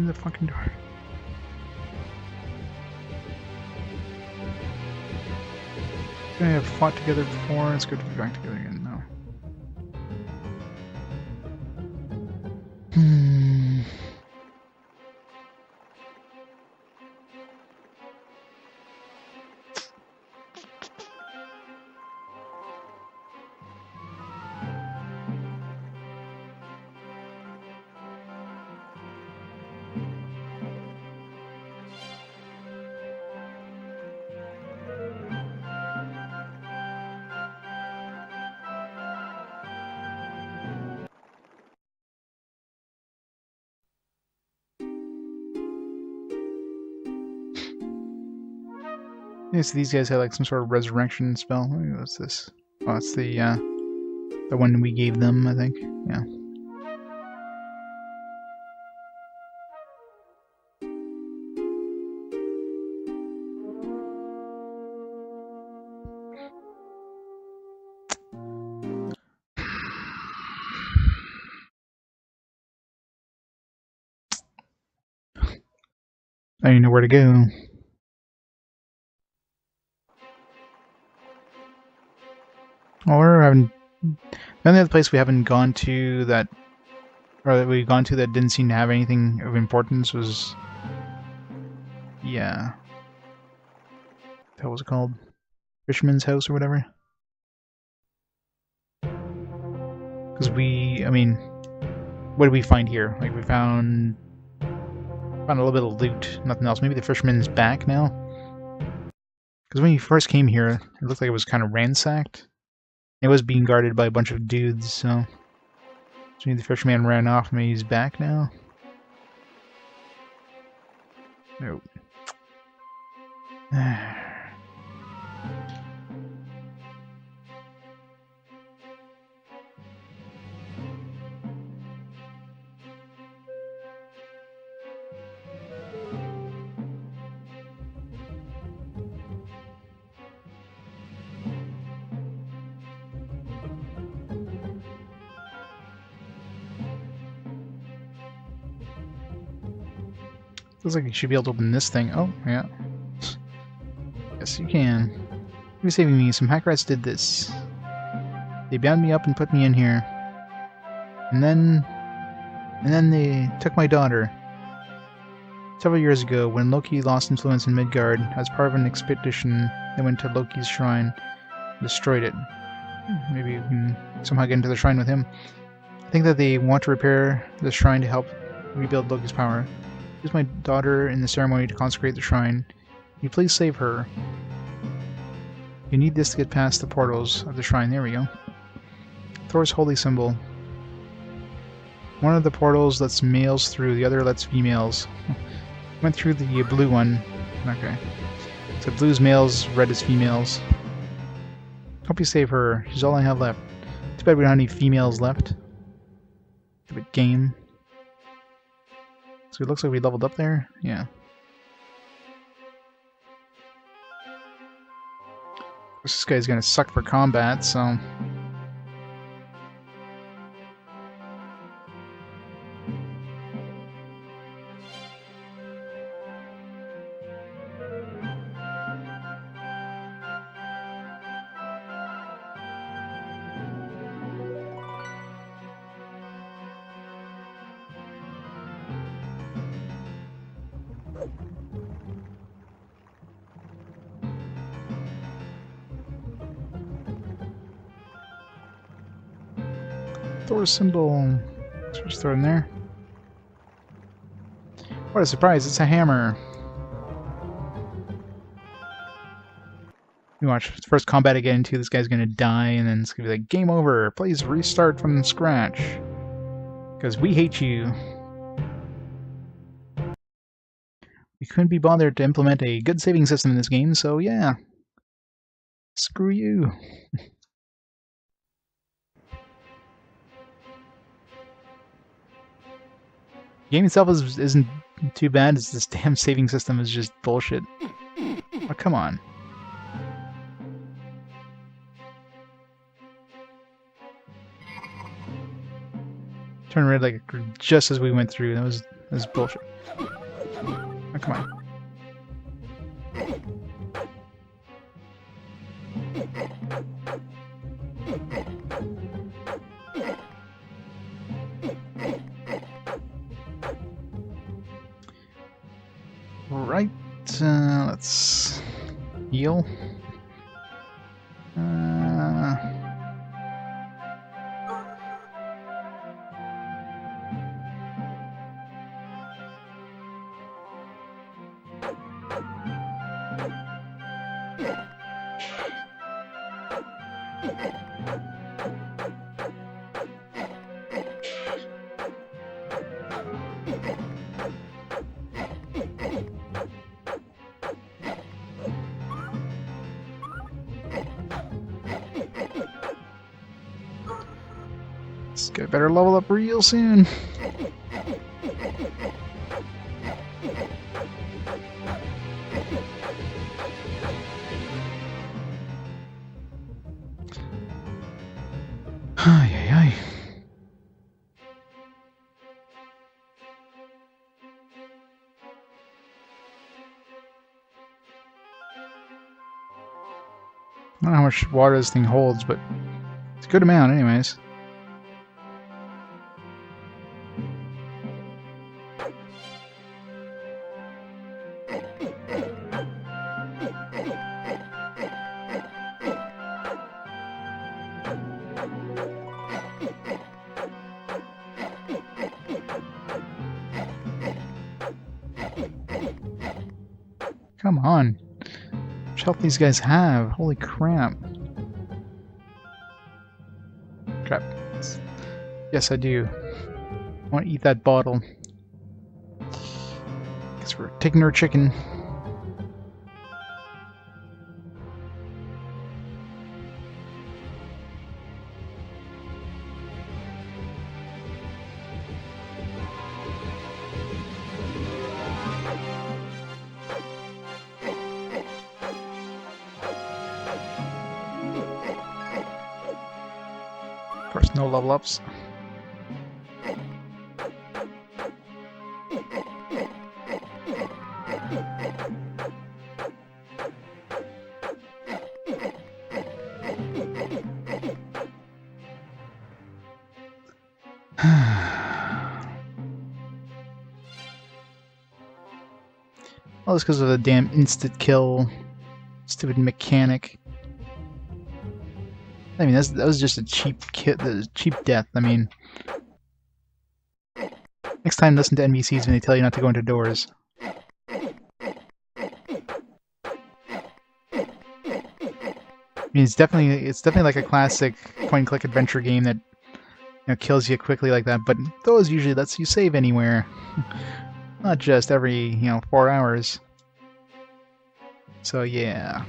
Open the fucking door. We have fought together before. It's good to be back together again. No. Yeah, so these guys had like some sort of resurrection spell. What's this? Oh, it's the one we gave them, I think. Yeah. I don't know where to go. Or the only other place we haven't gone to that, or that we've gone to that didn't seem to have anything of importance was, yeah, what was it called? Fisherman's House or whatever. Because I mean, what did we find here? Like we found a little bit of loot, nothing else. Maybe the fisherman's back now. Because when you first came here, it looked like it was kind of ransacked. It was being guarded by a bunch of dudes, so maybe the fisherman ran off. Maybe he's back now. Nope. Looks like you should be able to open this thing. Oh, yeah. Yes, you can. You're saving me. Some hack rats did this. They bound me up and put me in here. And then they took my daughter. Several years ago, when Loki lost influence in Midgard, as part of an expedition, they went to Loki's shrine, destroyed it. Maybe we can somehow get into the shrine with him. I think that they want to repair the shrine to help rebuild Loki's power. Use my daughter in the ceremony to consecrate the shrine. Can you please save her? You need this to get past the portals of the shrine. There we go. Thor's holy symbol. One of the portals lets males through, the other lets females. Went through the blue one. Okay. So blue's males, red is females. Hope you save her. She's all I have left. Too bad we don't have any females left. Stupid game. So it looks like we leveled up there? Yeah. Of course, this guy's gonna suck for combat, so... Thor's symbol. Let's just throw it in there. What a surprise, it's a hammer. You watch, first combat I get into, this guy's gonna die, and then it's gonna be like, game over, please restart from scratch. Because we hate you. We couldn't be bothered to implement a good saving system in this game, so yeah. Screw you. The game itself isn't too bad, it's this damn saving system is just bullshit. Oh, come on. Turned red like just as we went through. That This is bullshit. Oh, come on. Right, let's heal. Let's get a better level up real soon. Ay, ay, ay. I don't know how much water this thing holds, but it's a good amount anyways. Come on. How much health these guys have? Holy crap. Crap. Yes, I do. I want to eat that bottle. Guess we're taking our chicken. Of course, no level ups. All this because of the damn instant kill, stupid mechanic. I mean, that was just a cheap cheap death. I mean, next time listen to NPCs when they tell you not to go into doors. I mean, it's definitely like a classic point-and-click adventure game that kills you quickly like that. But those usually lets you save anywhere, not just every 4 hours. So yeah.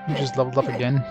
You just leveled up again.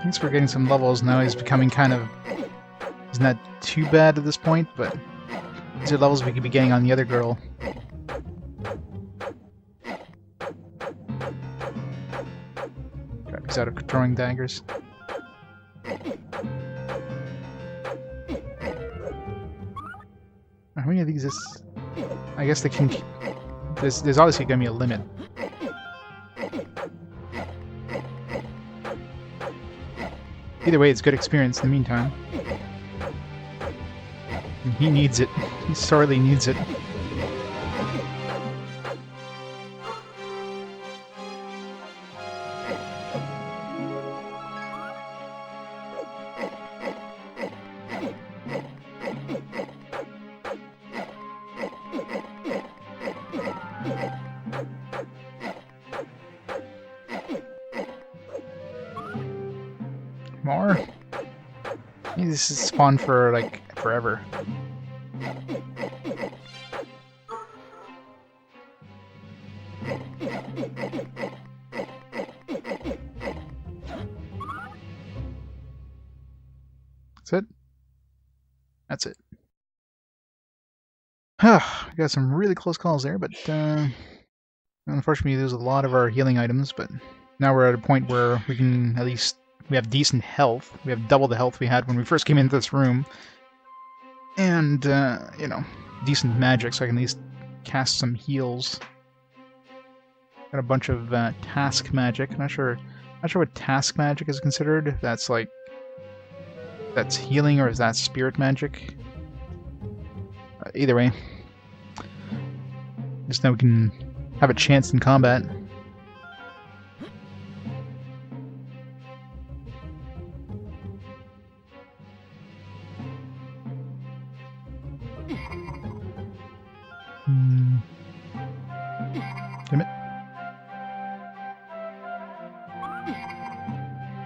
least we're getting some levels now. He's becoming kind of... He's not too bad at this point, but these are levels we could be getting on the other girl. God, he's out of throwing daggers. How many of these is... I guess they can... There's obviously going to be a limit. Either way, it's good experience in the meantime. And he needs it. He sorely needs it. More? This is spawned for, like, forever. That's it? That's it. I got some really close calls there, but unfortunately there's a lot of our healing items, but now we're at a point where we can at least... We have decent health. We have double the health we had when we first came into this room. And, you know, decent magic, so I can at least cast some heals. Got a bunch of task magic. Not sure what task magic is considered. If that's like... That's healing, or is that spirit magic? Either way. Just now we can have a chance in combat. Damn it.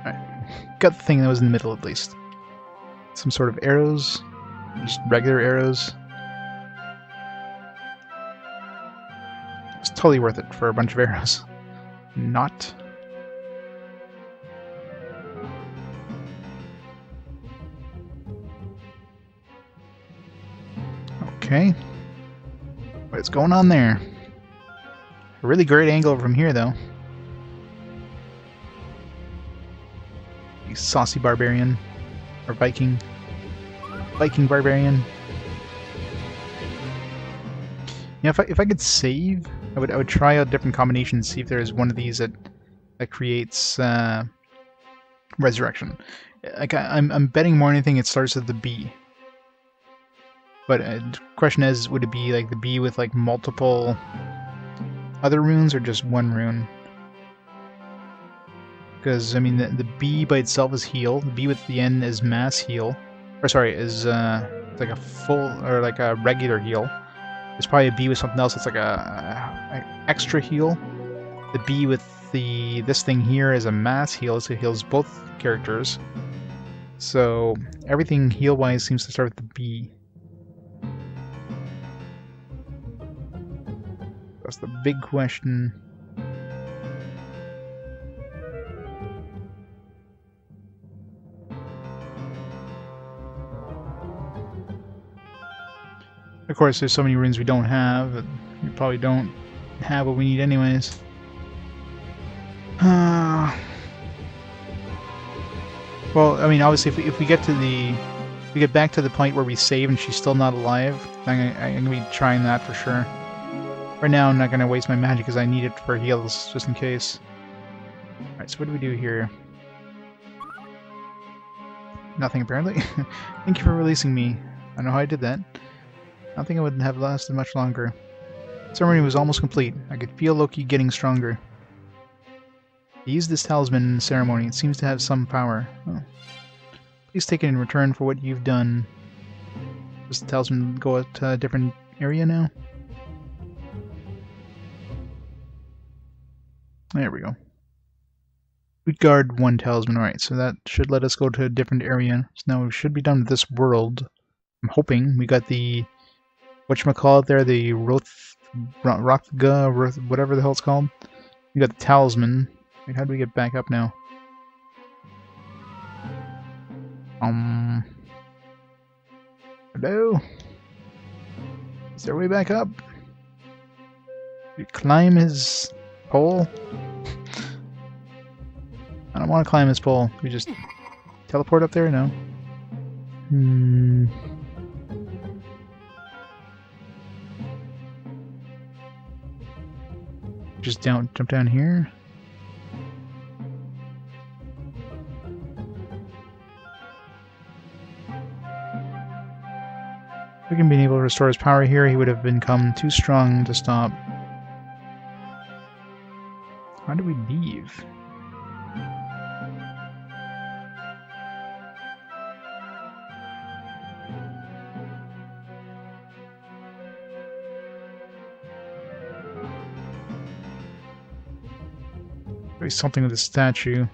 Alright. Got the thing that was in the middle at least. Some sort of arrows. Just regular arrows. It's totally worth it for a bunch of arrows. Not. Okay. What's going on there? A really great angle from here, though. You saucy barbarian. Or Viking. Viking barbarian. Yeah, if I could save, I would try out different combinations, see if there's one of these that creates resurrection. Like I'm betting more than anything it starts with the B. But the question is, would it be like the B with like multiple other runes or just one rune? Because I mean the B by itself is heal. The B with the N is mass heal. Or sorry, is like a full or like a regular heal. There's probably a B with something else that's like a extra heal. The B with this thing here is a mass heal, so it heals both characters. So everything heal-wise seems to start with the B. That's the big question. Of course, there's so many runes we don't have that we probably don't have what we need anyways. Well, I mean, obviously, if we get to we get back to the point where we save and she's still not alive, I'm gonna be trying that for sure. Right now, I'm not gonna waste my magic because I need it for heals just in case. All right, so what do we do here? Nothing apparently. Thank you for releasing me. I don't know how I did that. I don't think it would have lasted much longer. The ceremony was almost complete. I could feel Loki getting stronger. He used this talisman in the ceremony. It seems to have some power. Oh. Please take it in return for what you've done. Does the talisman go to a different area now? There we go. Midgard 1 talisman. Alright, so that should let us go to a different area. So now we should be done with this world. I'm hoping. We got the... whatchamacallit there? The Rothga, whatever the hell it's called. We got the talisman. Wait, how do we get back up now? Hello? Is there a way back up? We climb his pole? I don't want to climb his pole. We just teleport up there? No. Just jump down here. If we can be able to restore his power here, he would have become too strong to stop. How do we leave? Maybe something with the statue.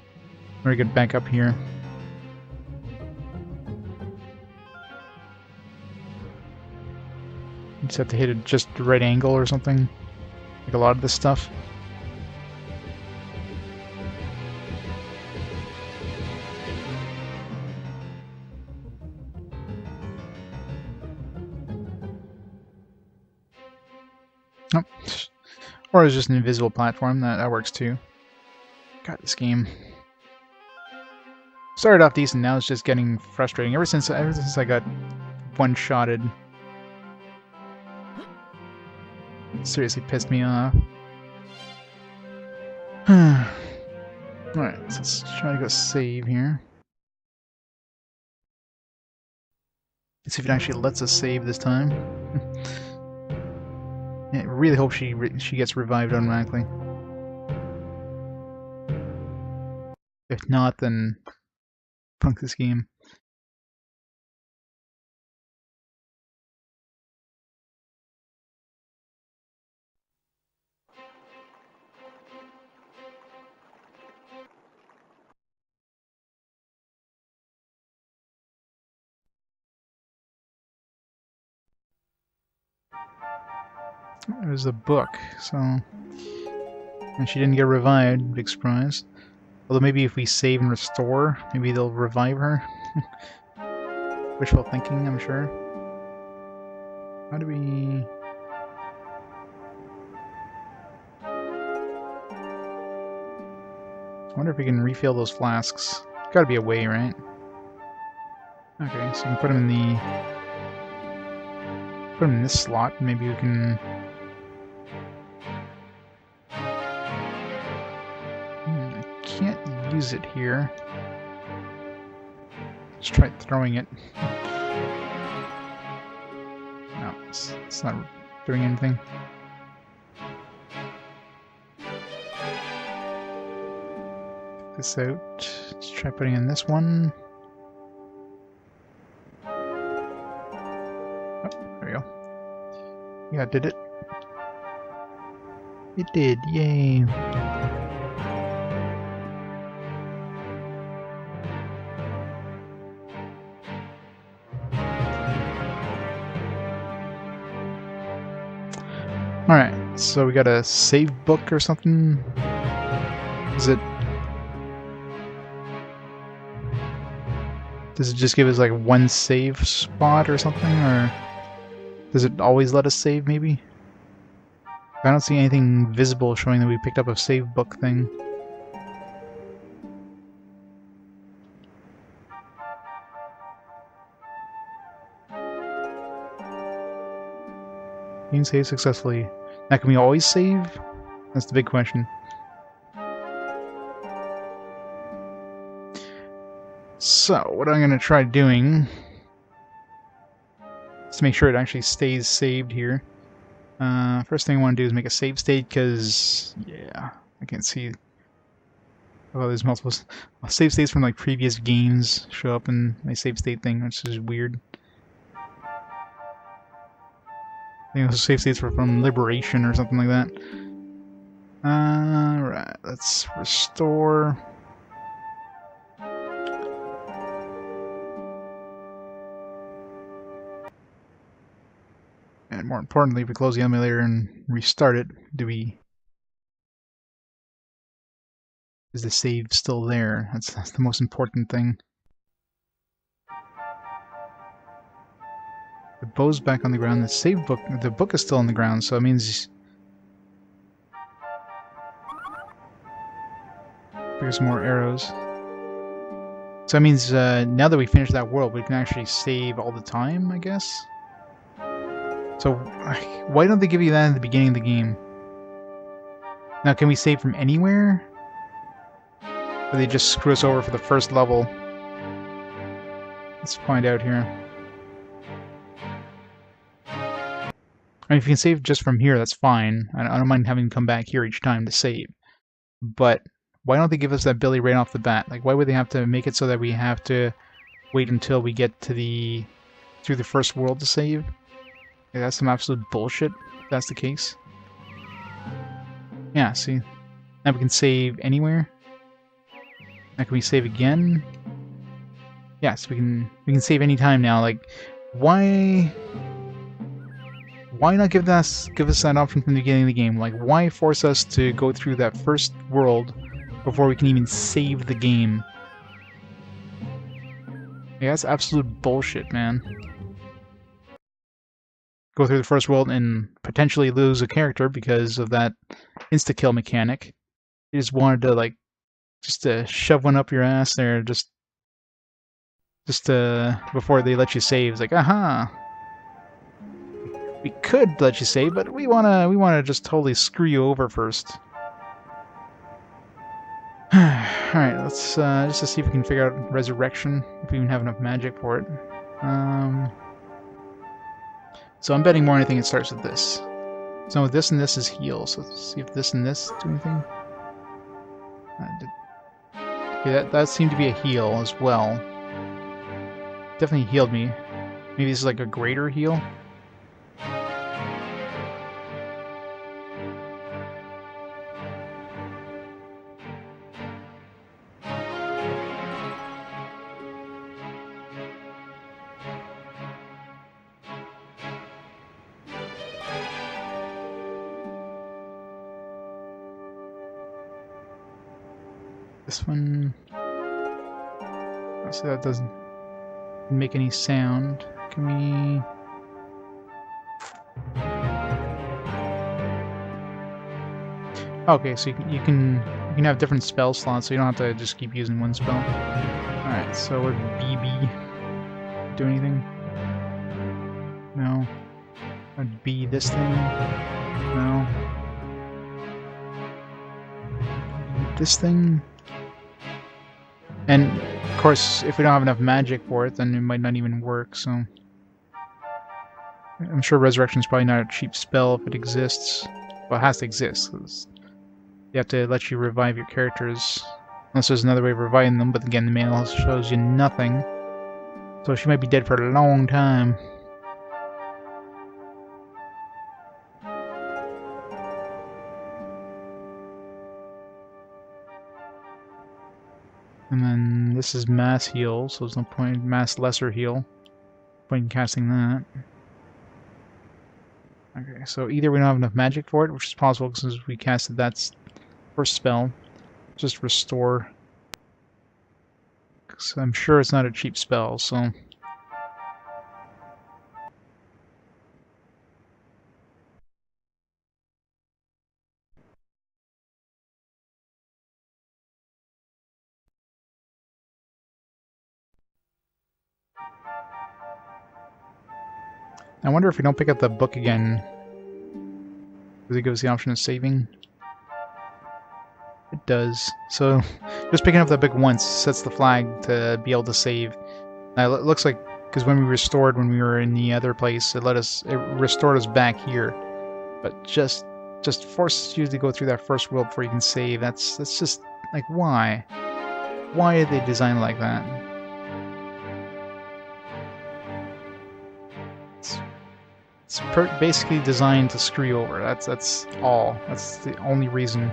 Or we get back up here. You just have to hit it just the right angle or something. Like a lot of this stuff. Oh. Or it's just an invisible platform. That works too. God, this game started off decent. Now it's just getting frustrating. Ever since I got one-shotted, it seriously pissed me off. Alright, so let's try to go save here. Let's see if it actually lets us save this time. I really hope she gets revived automatically. If not, then punk this game. There's a book, so... And she didn't get revived, big surprise. Although maybe if we save and restore, maybe they'll revive her. Wishful thinking, I'm sure. How do we... I wonder if we can refill those flasks. Gotta be a way, right? Okay, so we can put them in the... Put them in this slot, maybe we can... Can't use it here. Let's try throwing it. No, it's not doing anything. Take this out. Let's try putting in this one. Oh, there we go. Yeah, did it? It did, yay! Alright, so we got a save book or something? Is it... Does it just give us like one save spot or something, or... Does it always let us save, maybe? I don't see anything visible showing that we picked up a save book thing. Game saved successfully. Now, can we always save? That's the big question. So, what I'm going to try doing is to make sure it actually stays saved here. First thing I want to do is make a save state, because, yeah, I can't see... Oh, there's multiple save states from like previous games show up in my save state thing, which is weird. I think those save states were from Liberation or something like that. Right, let's restore. And more importantly, if we close the emulator and restart it, is the save still there? That's the most important thing. The bow's back on the ground. The save book, the book is still on the ground, so it means there's more arrows. So that means now that we finished that world, we can actually save all the time, I guess? So why don't they give you that in the beginning of the game? Now, can we save from anywhere? Or they just screw us over for the first level? Let's find out here. I mean, if you can save just from here, that's fine. I don't mind having to come back here each time to save. But why don't they give us that ability right off the bat? Like, why would they have to make it so that we have to wait until we get to through the first world to save? Yeah, that's some absolute bullshit, if that's the case. Yeah, see? Now we can save anywhere. Now can we save again? Yes, we can save any time now. Like, why not give us that option from the beginning of the game? Like, why force us to go through that first world before we can even save the game? Yeah, that's absolute bullshit, man. Go through the first world and potentially lose a character because of that insta-kill mechanic. You just wanted to, like, just to shove one up your ass there, just before they let you save. It's like, aha! We could let you save, but we wanna just totally screw you over first. Alright, let's just to see if we can figure out resurrection, if we even have enough magic for it. So I'm betting more than anything it starts with this. So this and this is heal, so let's see if this and this do anything. Okay, that seemed to be a heal as well. Definitely healed me. Maybe this is like a greater heal? This one... So that doesn't make any sound. Can we... Okay, so you can have different spell slots, so you don't have to just keep using one spell. Alright, so would BB do anything? No. Would B this thing? No. This thing? And, of course, if we don't have enough magic for it, then it might not even work, so... I'm sure Resurrection's probably not a cheap spell if it exists. Well, it has to exist. You have to let you revive your characters. Unless there's another way of reviving them, but again, the manual shows you nothing. So she might be dead for a long time. And then this is mass heal, so there's no point. Mass lesser heal. Point in casting that. Okay, so either we don't have enough magic for it, which is possible since we casted that first spell. Just restore. Because I'm sure it's not a cheap spell, so... I wonder if we don't pick up the book again, does it give us the option of saving? It does. So, just picking up that book once sets the flag to be able to save. Now, it looks like, because when we restored, when we were in the other place, it restored us back here. But just forces you to go through that first world before you can save. That's just, like, why? Why did they design it like that? It's basically designed to screw you over. That's all. That's the only reason.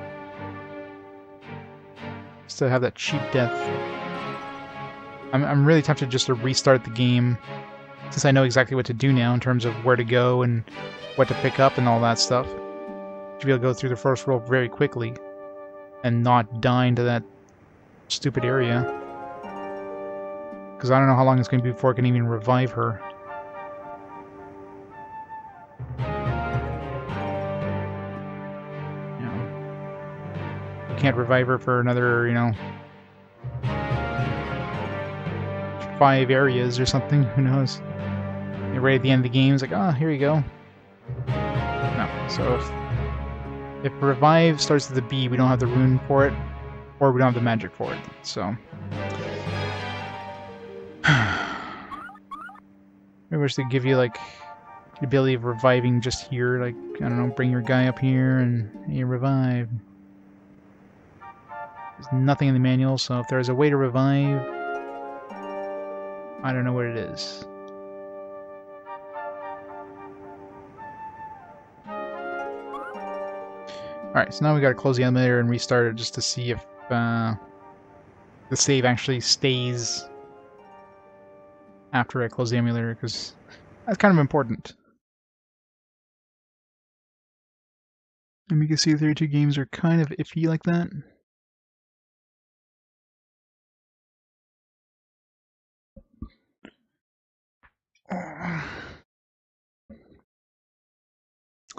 Just to have that cheap death. I'm really tempted just to restart the game, since I know exactly what to do now in terms of where to go and what to pick up and all that stuff. To be able to go through the first world very quickly and not die into that stupid area. Because I don't know how long it's going to be before I can even revive her. you can't revive her for another, you know, 5 areas or something. Who knows? You're right at the end of the game, it's like, oh, here you go. No. So if revive starts with a B, we don't have the rune for it, or we don't have the magic for it. So I wish they'd give you like the ability of reviving just here, like, I don't know, bring your guy up here and you revive. There's nothing in the manual, so if there's a way to revive, I don't know what it is. Alright, so now we gotta close the emulator and restart it just to see if the save actually stays after I close the emulator, because that's kind of important. Amiga CD32 games are kind of iffy like that.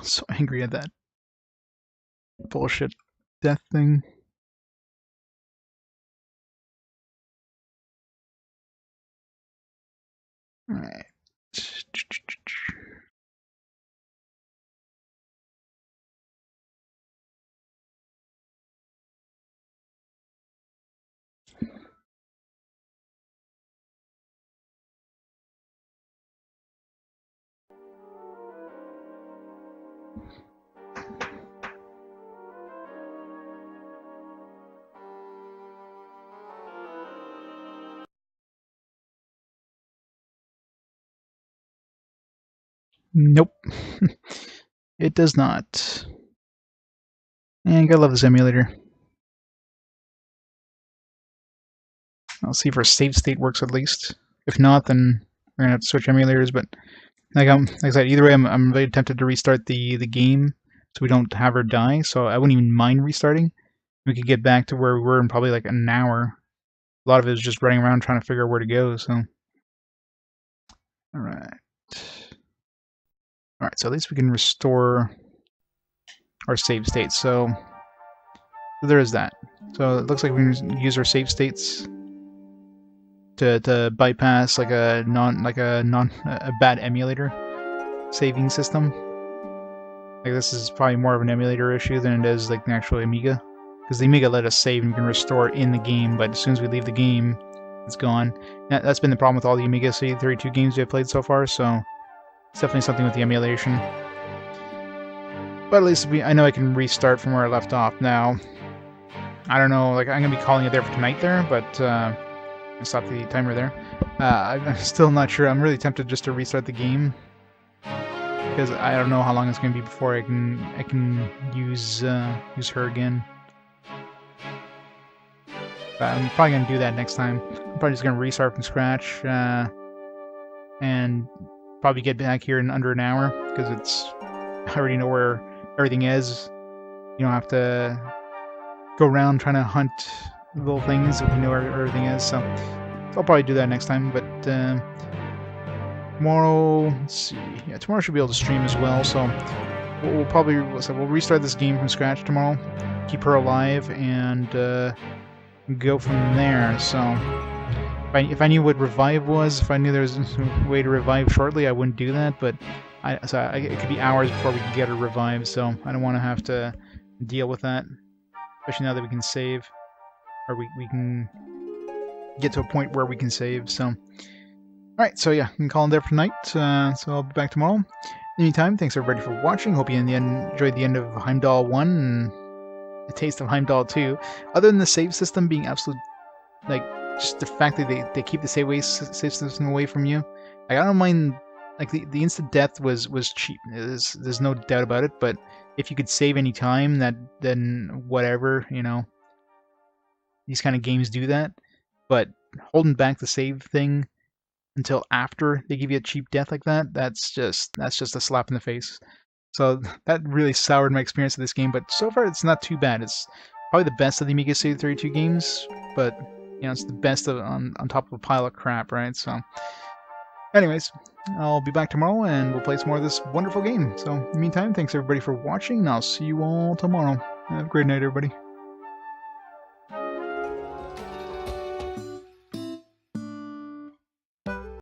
So angry at that bullshit death thing. Alright. Nope. It does not. And you gotta love this emulator. I'll see if our save state works at least. If not, then we're gonna have to switch emulators, but like I said, either way I'm really tempted to restart the game so we don't have her die, so I wouldn't even mind restarting. We could get back to where we were in probably like an hour. A lot of it is just running around trying to figure out where to go, so. Alright. Alright, so at least we can restore our save states, so there is that. So it looks like we can use our save states to bypass like a bad emulator saving system. Like, this is probably more of an emulator issue than it is like the actual Amiga, because the Amiga let us save and we can restore in the game, but as soon as we leave the game, it's gone. That's been the problem with all the Amiga CD32 games we have played so far, so it's definitely something with the emulation. But at least I know I can restart from where I left off now. I don't know, like, I'm gonna be calling it there for tonight there, but I'll stop the timer there. I'm still not sure. I'm really tempted just to restart the game, because I don't know how long it's gonna be before I can use her again. But I'm probably gonna do that next time. I'm probably just gonna restart from scratch and probably get back here in under an hour, because I already know where everything is. You don't have to go around trying to hunt little things if you know where everything is. So I'll probably do that next time. But tomorrow, let's see. Yeah, tomorrow I should be able to stream as well. So we'll restart this game from scratch tomorrow, keep her alive, and go from there. So if I knew what revive was, if I knew there was a way to revive shortly, I wouldn't do that. But it could be hours before we can get her revived, so I don't want to have to deal with that, especially now that we can save, or we can get to a point where we can save. So, alright, so yeah, I'm calling there for tonight, so I'll be back tomorrow. In the meantime, thanks everybody for watching. Hope you enjoyed the end of Heimdall 1 and a taste of Heimdall 2. Other than the save system being absolute, like, just the fact that they keep the save system away from you, like, I don't mind. Like, the instant death was cheap. There's no doubt about it. But if you could save any time, then whatever, you know. These kind of games do that. But holding back the save thing until after they give you a cheap death like that, that's just a slap in the face. So that really soured my experience of this game. But so far, it's not too bad. It's probably the best of the Amiga CD32 games. But you know, it's the best on top of a pile of crap, right? So. Anyways, I'll be back tomorrow and we'll play some more of this wonderful game. So, in the meantime, thanks everybody for watching, and I'll see you all tomorrow. Have a great night, everybody.